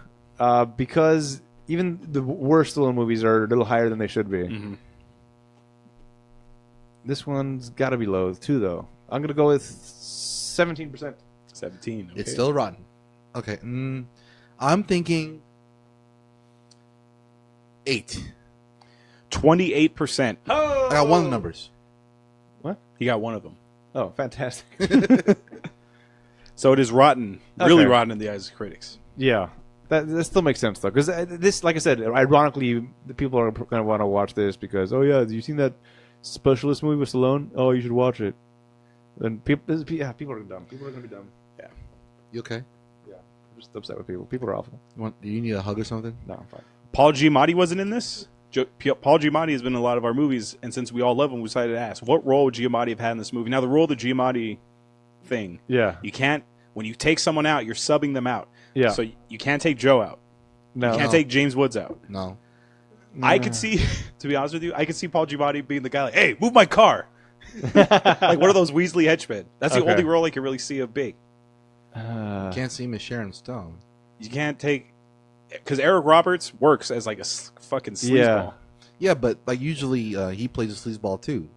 because even the worst Stallone movies are a little higher than they should be. Mm-hmm. This one's got to be low too, though. I'm gonna go with 17%. 17. Okay. It's still rotten. Okay. I'm thinking 8. 28%. Oh! I got one of the numbers. What? He got one of them. Oh, fantastic. So it is rotten, really Okay. rotten in the eyes of critics. Yeah. That still makes sense, though. Because this, like I said, ironically, the people are going to want to watch this because, oh, yeah, have you seen that Specialist movie with Stallone? Oh, you should watch it. And people are dumb. People are going to be dumb. Yeah. You okay? Yeah. I'm just upset with people. People are awful. Do you need a hug or something? No, I'm fine. Paul Giamatti wasn't in this? Paul Giamatti has been in a lot of our movies, and since we all love him, we decided to ask, what role would Giamatti have had in this movie? Now, the role of the Giamatti thing, Yeah. you can't, when you take someone out, you're subbing them out. Yeah. So you can't take Joe out. No. You can't take James Woods out. No. I could see, to be honest with you, I could see Paul Giamatti being the guy like, hey, move my car. Like one of those Weasley henchmen. That's the Okay. only role I can really see of big. Can't see him as Sharon Stone. You can't take, because Eric Roberts works as like a fucking sleazeball. Yeah, but like usually he plays a sleazeball too.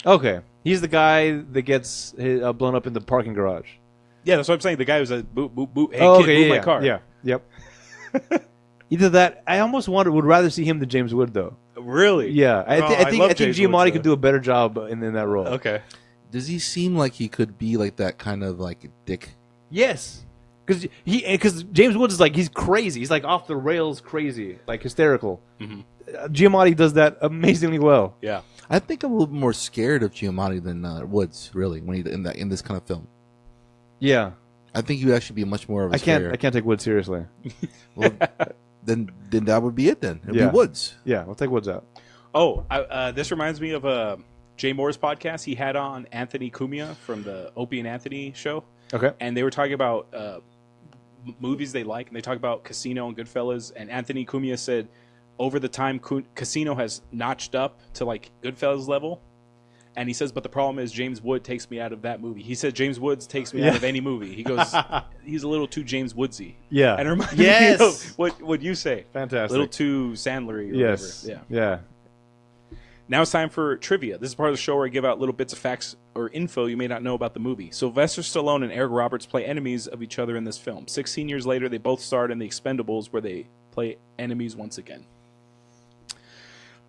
Okay. He's the guy that gets blown up in the parking garage. Yeah, that's what I'm saying. The guy who's a boot, boot, boot. Hey, Oh, kid, okay, move yeah, my car. Yeah. Yep. Either that. I almost would rather see him than James Wood, though. Really? Yeah. I think love James Giamatti Woods, could do a better job in that role. Okay. Does he seem like he could be like that kind of like a dick? Yes. Because James Woods is like, he's crazy. He's like off the rails crazy, like hysterical. Mhm. Giamatti does that amazingly well. Yeah. I think I'm a little more scared of Giamatti than Woods, really, when he in this kind of film. Yeah. I think he would actually be much more of a I can't take Woods seriously. Well, then that would be it. Then it'd Yeah. be Woods. Yeah, we'll take Woods out. Oh, this reminds me of Jay Moore's podcast. He had on Anthony Cumia from the Opie and Anthony show. Okay. And they were talking about movies they like, and they talked about Casino and Goodfellas. And Anthony Cumia said, over the time, Casino has notched up to like Goodfellas level. And he says, but the problem is James Wood takes me out of that movie. He said James Woods takes me out of any movie. He goes, he's a little too James Woodsy. Yeah. And it reminds Yes. me of what would you say? Fantastic. A little too Sandlery or Yes. whatever. Yeah. Now it's time for trivia. This is part of the show where I give out little bits of facts or info you may not know about the movie. Sylvester Stallone and Eric Roberts play enemies of each other in this film. 16 years later, they both starred in The Expendables, where they play enemies once again.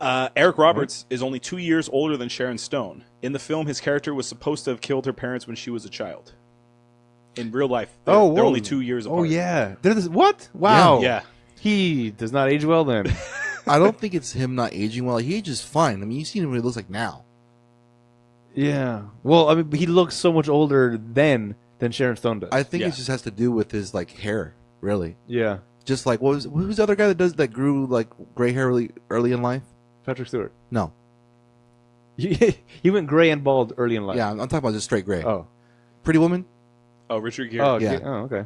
Eric Roberts is only 2 years older than Sharon Stone. In the film, his character was supposed to have killed her parents when she was a child. In real life, they're only 2 years apart. Oh, yeah. What? Wow. Yeah. He does not age well then. I don't think it's him not aging well. He ages fine. I mean, you've seen him what he looks like now. Yeah. Well, I mean, he looks so much older then than Sharon Stone does. I think Yeah. it just has to do with his like hair, really. Yeah. Just like who's the other guy that grew like gray hair really early in life? Patrick Stewart. No. He went gray and bald early in life. Yeah, I'm talking about just straight gray. Oh. Pretty Woman? Oh, Richard Gere. Oh, Yeah. okay. Oh, okay.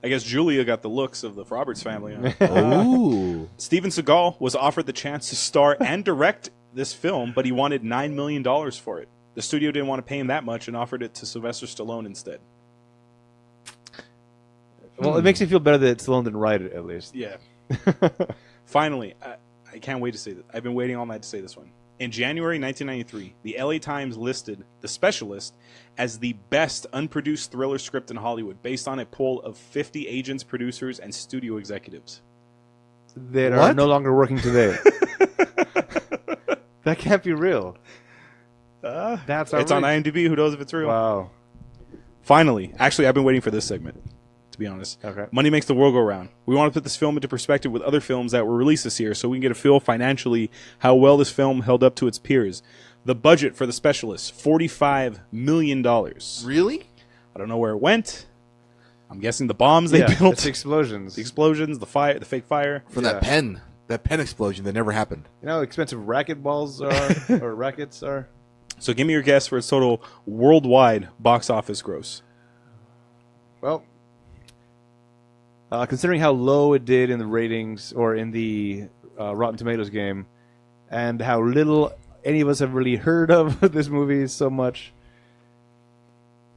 I guess Julia got the looks of the Roberts family. Huh? Ooh. Steven Seagal was offered the chance to star and direct this film, but he wanted $9 million for it. The studio didn't want to pay him that much and offered it to Sylvester Stallone instead. Well, it makes me feel better that Stallone didn't write it, at least. Yeah. Finally, I can't wait to say this. I've been waiting all night to say this one. In January 1993, the LA Times listed The Specialist as the best unproduced thriller script in Hollywood, based on a poll of 50 agents, producers, and studio executives. That are What? no longer working today. That can't be real. That's It's on outrageous. IMDb. Who knows if it's real? Wow. Finally, actually, I've been waiting for this segment, to be honest. Okay. Money makes the world go round. We want to put this film into perspective with other films that were released this year so we can get a feel financially how well this film held up to its peers. The budget for The Specialist, $45 million. Really? I don't know where it went. I'm guessing the bombs they built, It's explosions. the explosions, the fire, the fake fire. From Yeah. that pen explosion that never happened. You know how expensive racket balls are, or rackets are? So give me your guess for its total worldwide box office gross. Well, considering how low it did in the ratings or in the Rotten Tomatoes game, and how little any of us have really heard of this movie so much,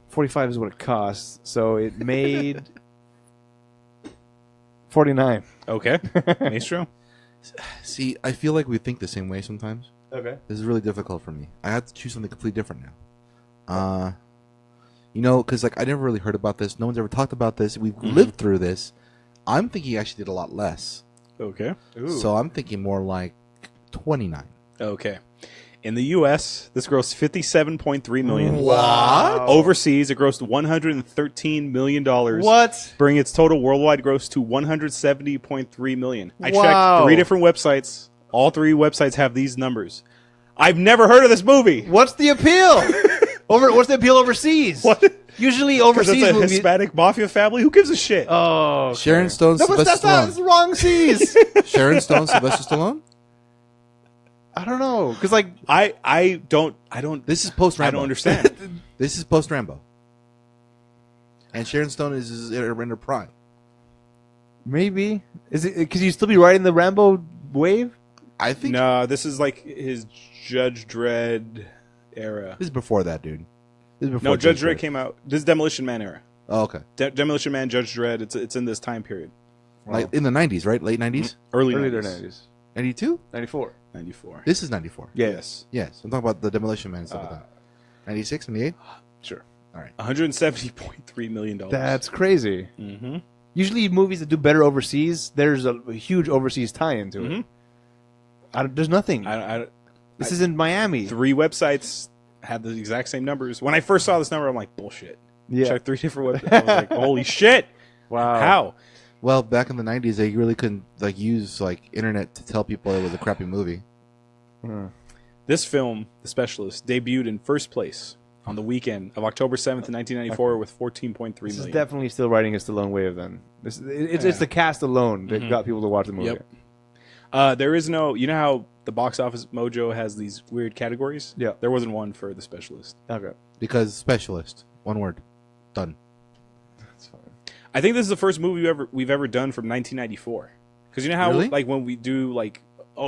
45 is what it costs. So it made 49. Okay. Maestro? See, I feel like we think the same way sometimes. Okay. This is really difficult for me. I have to choose something completely different now. Because I never really heard about this. No one's ever talked about this. We've lived through this. I'm thinking he actually did a lot less. Okay. Ooh. So I'm thinking more like 29. Okay. In the U.S., this grossed $57.3 million. What? Overseas, it grossed $113 million. What? Bringing its total worldwide gross to $170.3 million. I Wow. checked 3 different websites. All 3 websites have these numbers. I've never heard of this movie. What's the appeal? What's the appeal overseas? What? Usually Because overseas it's a movies. Hispanic mafia family? Who gives a shit? Oh, okay. Sharon Stone, No, but Sylvester that's not. It's Stallone. wrong seas. Sharon Stone, Sylvester Stallone? I don't know, because like I don't. This is post Rambo. I don't understand. This is post Rambo. And Sharon Stone is in her prime. maybe is it because you still be riding the Rambo wave? I think No, this is like his Judge Dredd era. this is before that, dude. This is before No, Judge Dredd came out. This is Demolition Man era. Oh, okay. Demolition Man, Judge Dredd. It's in this time period. Like in the 90s, right? Late 90s? Early Early 90s. 90s. 92? 94. 94. This is 94. Yes. Yes. I'm talking about the Demolition Man and stuff like that. 96, 98? Sure. All right. $170.3 million. That's crazy. Mm-hmm. Usually, movies that do better overseas, there's a huge overseas tie-in to it. There's nothing. This is in Miami. 3 websites had the exact same numbers. When I first saw this number, I'm like, bullshit. Yeah. Checked 3 different websites. I was like, holy shit. Wow. How? Well, back in the 90s, they really couldn't use internet to tell people it was a crappy movie. This film, The Specialist, debuted in first place on the weekend of October 7th, 1994 with $14.3 million. This is definitely still riding a Stallone wave then. It's the cast alone that got people to watch the movie. Yep. There is no... You know how the Box Office Mojo has these weird categories? Yeah. There wasn't one for The Specialist. Okay. Because specialist. One word. Done. That's fine. I think this is the first movie we've ever done from 1994. Because you know how Really? when we do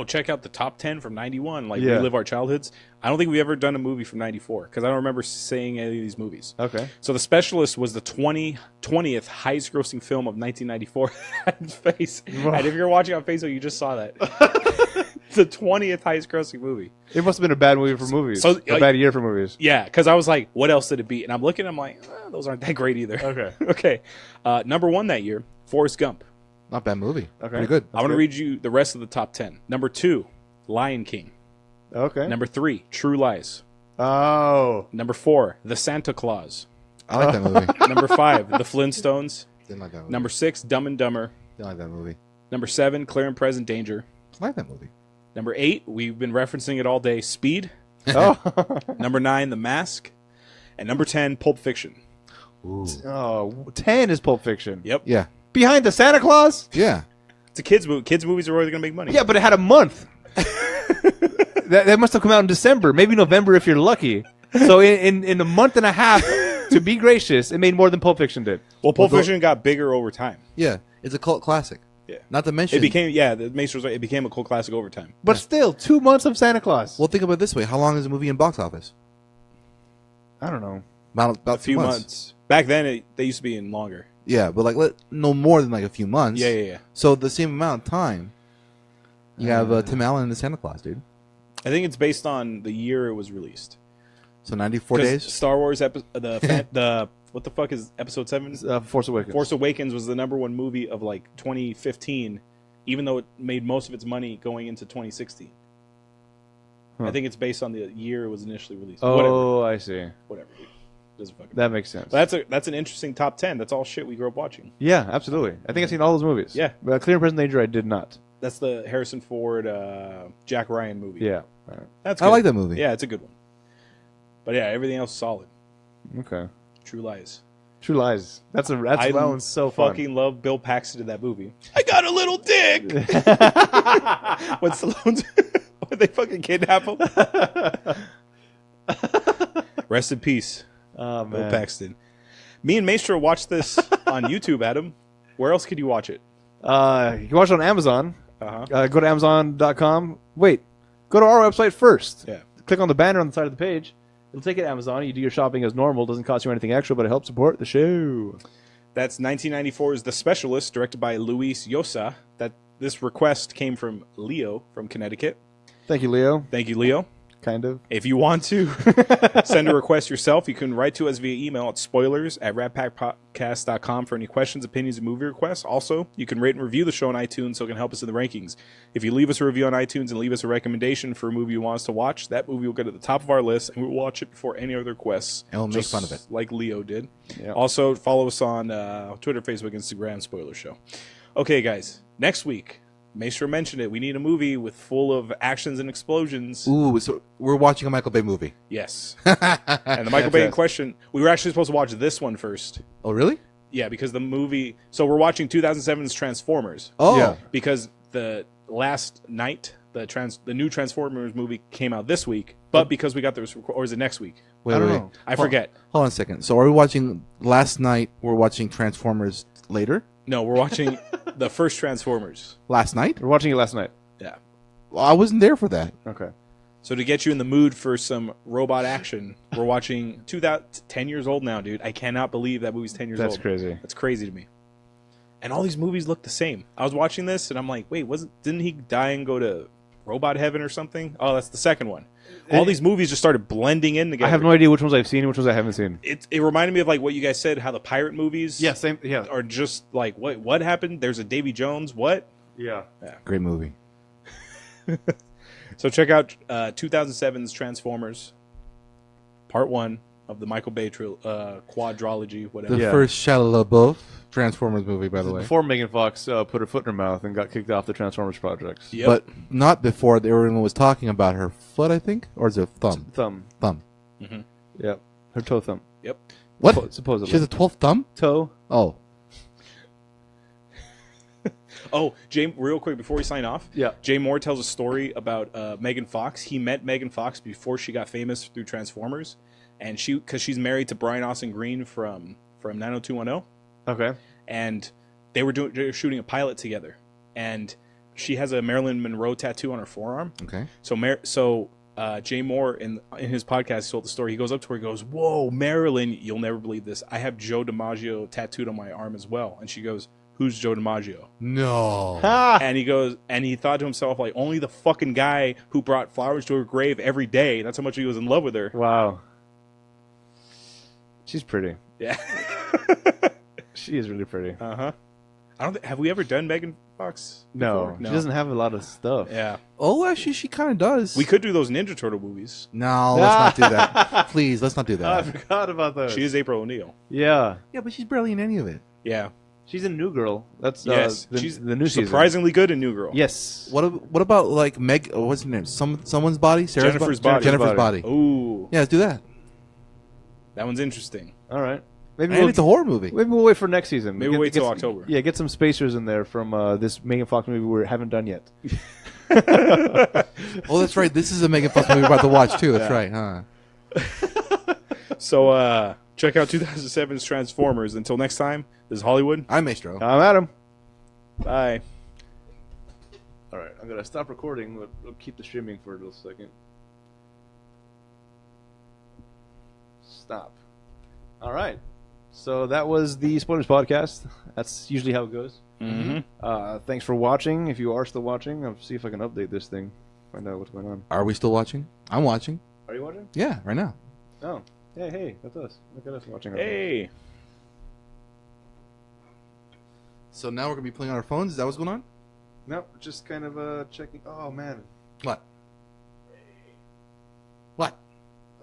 check out the top 10 from 91, Yeah. relive our childhoods. I don't think we've ever done a movie from 94 because I don't remember seeing any of these movies. Okay. So The Specialist was the 20th highest grossing film of 1994. His face. And if you're watching on Facebook, you just saw that. The 20th highest grossing movie. It must have been a bad movie for movies. So, a bad year for movies. Yeah, because I was like, what else did it beat? And I'm looking, I'm like, those aren't that great either. Okay. Okay. Number 1 that year, Forrest Gump. Not bad movie. Okay. Pretty good. I'm going to read you the rest of the top 10. Number 2, Lion King. Okay. Number 3, True Lies. Oh. Number 4, The Santa Claus. I like that movie. Number 5, The Flintstones. Didn't like that movie. Number 6, Dumb and Dumber. Didn't like that movie. Number 7, Clear and Present Danger. I like that movie. Number 8, we've been referencing it all day, Speed. Oh. Number 9, The Mask. And number 10, Pulp Fiction. Ooh. Oh, 10 is Pulp Fiction. Yep. Yeah. Behind the Santa Claus? Yeah. It's a kids movie. Kids movies are always going to make money. Yeah, but it had a month. that must have come out in December, maybe November if you're lucky. So in a month and a half, to be gracious, it made more than Pulp Fiction did. Well, Pulp Fiction got bigger over time. Yeah. It's a cult classic. Yeah. Not to mention... It became, the Maestro was right, it became a cult classic over time. But still, 2 months of Santa Claus. Well, think about it this way. How long is a movie in box office? I don't know. About A few 2 months. Back then, they used to be in longer. Yeah, but no more than a few months. Yeah. So the same amount of time, you have Tim Allen and the Santa Claus, dude. I think it's based on the year it was released. So 94 'Cause days? Star Wars, the what the fuck is Episode 7? Force Awakens. Force Awakens was the number 1 movie of 2015, even though it made most of its money going into 2016. I think it's based on the year it was initially released. Oh, I see. Whatever. Dude. Doesn't fucking That makes sense. But that's an interesting top 10. That's all shit we grew up watching. Yeah, absolutely. I think I've seen all those movies. Yeah. But Clear and Present Danger, I did not. That's the Harrison Ford, Jack Ryan movie. Yeah. That's I good. like that movie. Yeah, it's a good one. But yeah, everything else is solid. Okay. True Lies. True Lies. That one's so fun. Fucking love Bill Paxton in that movie. I got a little dick. When Stallone's when they fucking kidnap him. Rest in peace, Oh, Bill man. Paxton. Me and Maestro watched this on YouTube, Adam. Where else could you watch it? You can watch it on Amazon. Uh-huh. Go to Amazon.com. Wait. Go to our website first. Yeah. Click on the banner on the side of the page. It'll take you to Amazon. You do your shopping as normal. Doesn't cost you anything extra, but it helps support the show. That's 1994's The Specialist, directed by Luis Llosa. This request came from Leo from Connecticut. Thank you, Leo. Thank you, Leo. Kind of. If you want to send a request yourself, you can write to us via email at spoilers@ratpackpodcast.com for any questions, opinions, and movie requests. Also, you can rate and review the show on iTunes so it can help us in the rankings. If you leave us a review on iTunes and leave us a recommendation for a movie you want us to watch, that movie will get at the top of our list, and we'll watch it before any other requests. And we'll make fun of it. Like Leo did. Yeah. Also, follow us on Twitter, Facebook, Instagram, Spoiler Show. Okay, guys. Next week, make sure to mention it. We need a movie with full of actions and explosions. Ooh, so we're watching a Michael Bay movie. Yes. And the Michael Bay in question, we were actually supposed to watch this one first. Oh, really? Yeah, because the movie... So we're watching 2007's Transformers. Oh. Yeah. Because the last night, the new Transformers movie came out this week, but because we got this... Or is it next week? Wait, I don't know. I forget. Hold on a second. So are we watching... Last night, we're watching Transformers later? No, we're watching the first Transformers. Last night? We're watching it last night. Yeah. Well, I wasn't there for that. Okay. So to get you in the mood for some robot action, we're watching 10 years old now, dude. I cannot believe that movie's 10 years old. That's crazy. That's crazy to me. And all these movies look the same. I was watching this and I'm like, wait, didn't he die and go to robot heaven or something? Oh, that's the second one. All these movies just started blending in together. I have no idea which ones I've seen and which ones I haven't seen. It reminded me of like what you guys said, how the pirate movies Same. Yeah. are just like, what happened? There's a Davy Jones, what? Yeah. Great movie. So check out 2007's Transformers, Part 1 of the Michael Bay quadrilogy, whatever. The Yeah. first Shia LaBeouf Transformers movie, by the way. Before Megan Fox put her foot in her mouth and got kicked off the Transformers projects. Yep. But not before everyone was talking about her foot, I think? Or is it thumb? Thumb. Thumb. Yep. Her toe thumb. Yep. What? Supposedly. She has a 12th thumb? toe. Oh. Oh, Jay, real quick before we sign off. Yeah. Jay Moore tells a story about Megan Fox. He met Megan Fox before she got famous through Transformers, and because she's married to Brian Austin Green from 90210, Okay. and they were shooting a pilot together, and she has a Marilyn Monroe tattoo on her forearm. Okay. So Jay Moore in his podcast told the story. He goes up to her, he goes, "Whoa, Marilyn, you'll never believe this. I have Joe DiMaggio tattooed on my arm as well." And she goes, "Who's Joe DiMaggio?" No. And he goes, and he thought to himself, like, only the fucking guy who brought flowers to her grave every day. That's how much he was in love with her. Wow. She's pretty. Yeah. She is really pretty. Uh-huh. Have we ever done Megan Fox? No, before? she doesn't have a lot of stuff. Yeah. Oh, actually, she kind of does. We could do those Ninja Turtle movies. No, let's not do that. Please, let's not do I that. forgot about those. She is April O'Neil. Yeah. Yeah, but she's barely in any of it. Yeah. She's in New Girl. That's Yes. she's She's the new season. surprisingly good in New Girl. Yes. What about like Meg? What's her name? Someone's body. Sarah's Jennifer's body. Jennifer's body. Ooh. Yeah, let's do that. That one's interesting. All right. Maybe And it's a horror movie. Maybe we'll wait for next season. Maybe we'll wait till October. Yeah, get some spacers in there from this Megan Fox movie we haven't done yet. Oh, that's right. This is a Megan Fox movie we're about to watch too. That's right, huh? So check out 2007's Transformers. Until next time, this is Hollywood. I'm Maestro. I'm Adam. Bye. All right, I'm gonna stop recording. We'll keep the streaming for a little second. Stop. All right. So that was the Spoilers Podcast. That's usually how it goes. Mm-hmm. Thanks for watching. If you are still watching, I'll see if I can update this thing. Find out what's going on. Are we still watching? I'm watching. Are you watching? Yeah, right now. Oh. Hey, that's us. Look at us watching. Hey. So now we're gonna be playing on our phones. Is that what's going on? Nope, just kind of checking. Oh, man. What? What?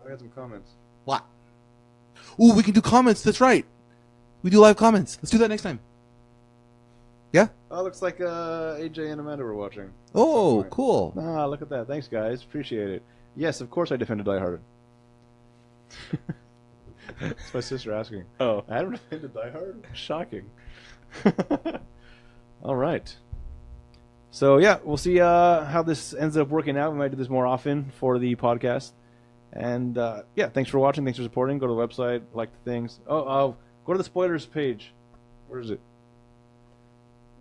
I got some comments. What? Ooh, we can do comments. That's right. We do live comments. Let's do that next time. Yeah? Oh, looks like AJ and Amanda were watching. Oh, Right. cool. Ah, look at that. Thanks, guys. Appreciate it. Yes, of course I defended Die Hard. That's my sister asking. Oh. Adam defended Die Hard? Shocking. All right. So, yeah, we'll see how this ends up working out. We might do this more often for the podcast. And, yeah, thanks for watching. Thanks for supporting. Go to the website. Like the things. Oh, go to the spoilers page. Where is it?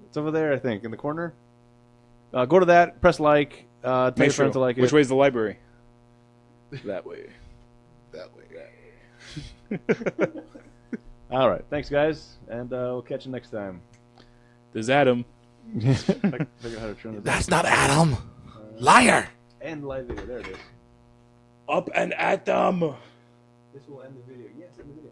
It's over there, I think, in the corner. Go to that. Press like. Tell your friends to like it. Which way's the library? That way. That way. All right. Thanks, guys, and we'll catch you next time. There's Adam. Figure out how to turn this That's not Adam. Liar. End live video. There it is. Up and at them. This will end the video. Yes, end the video.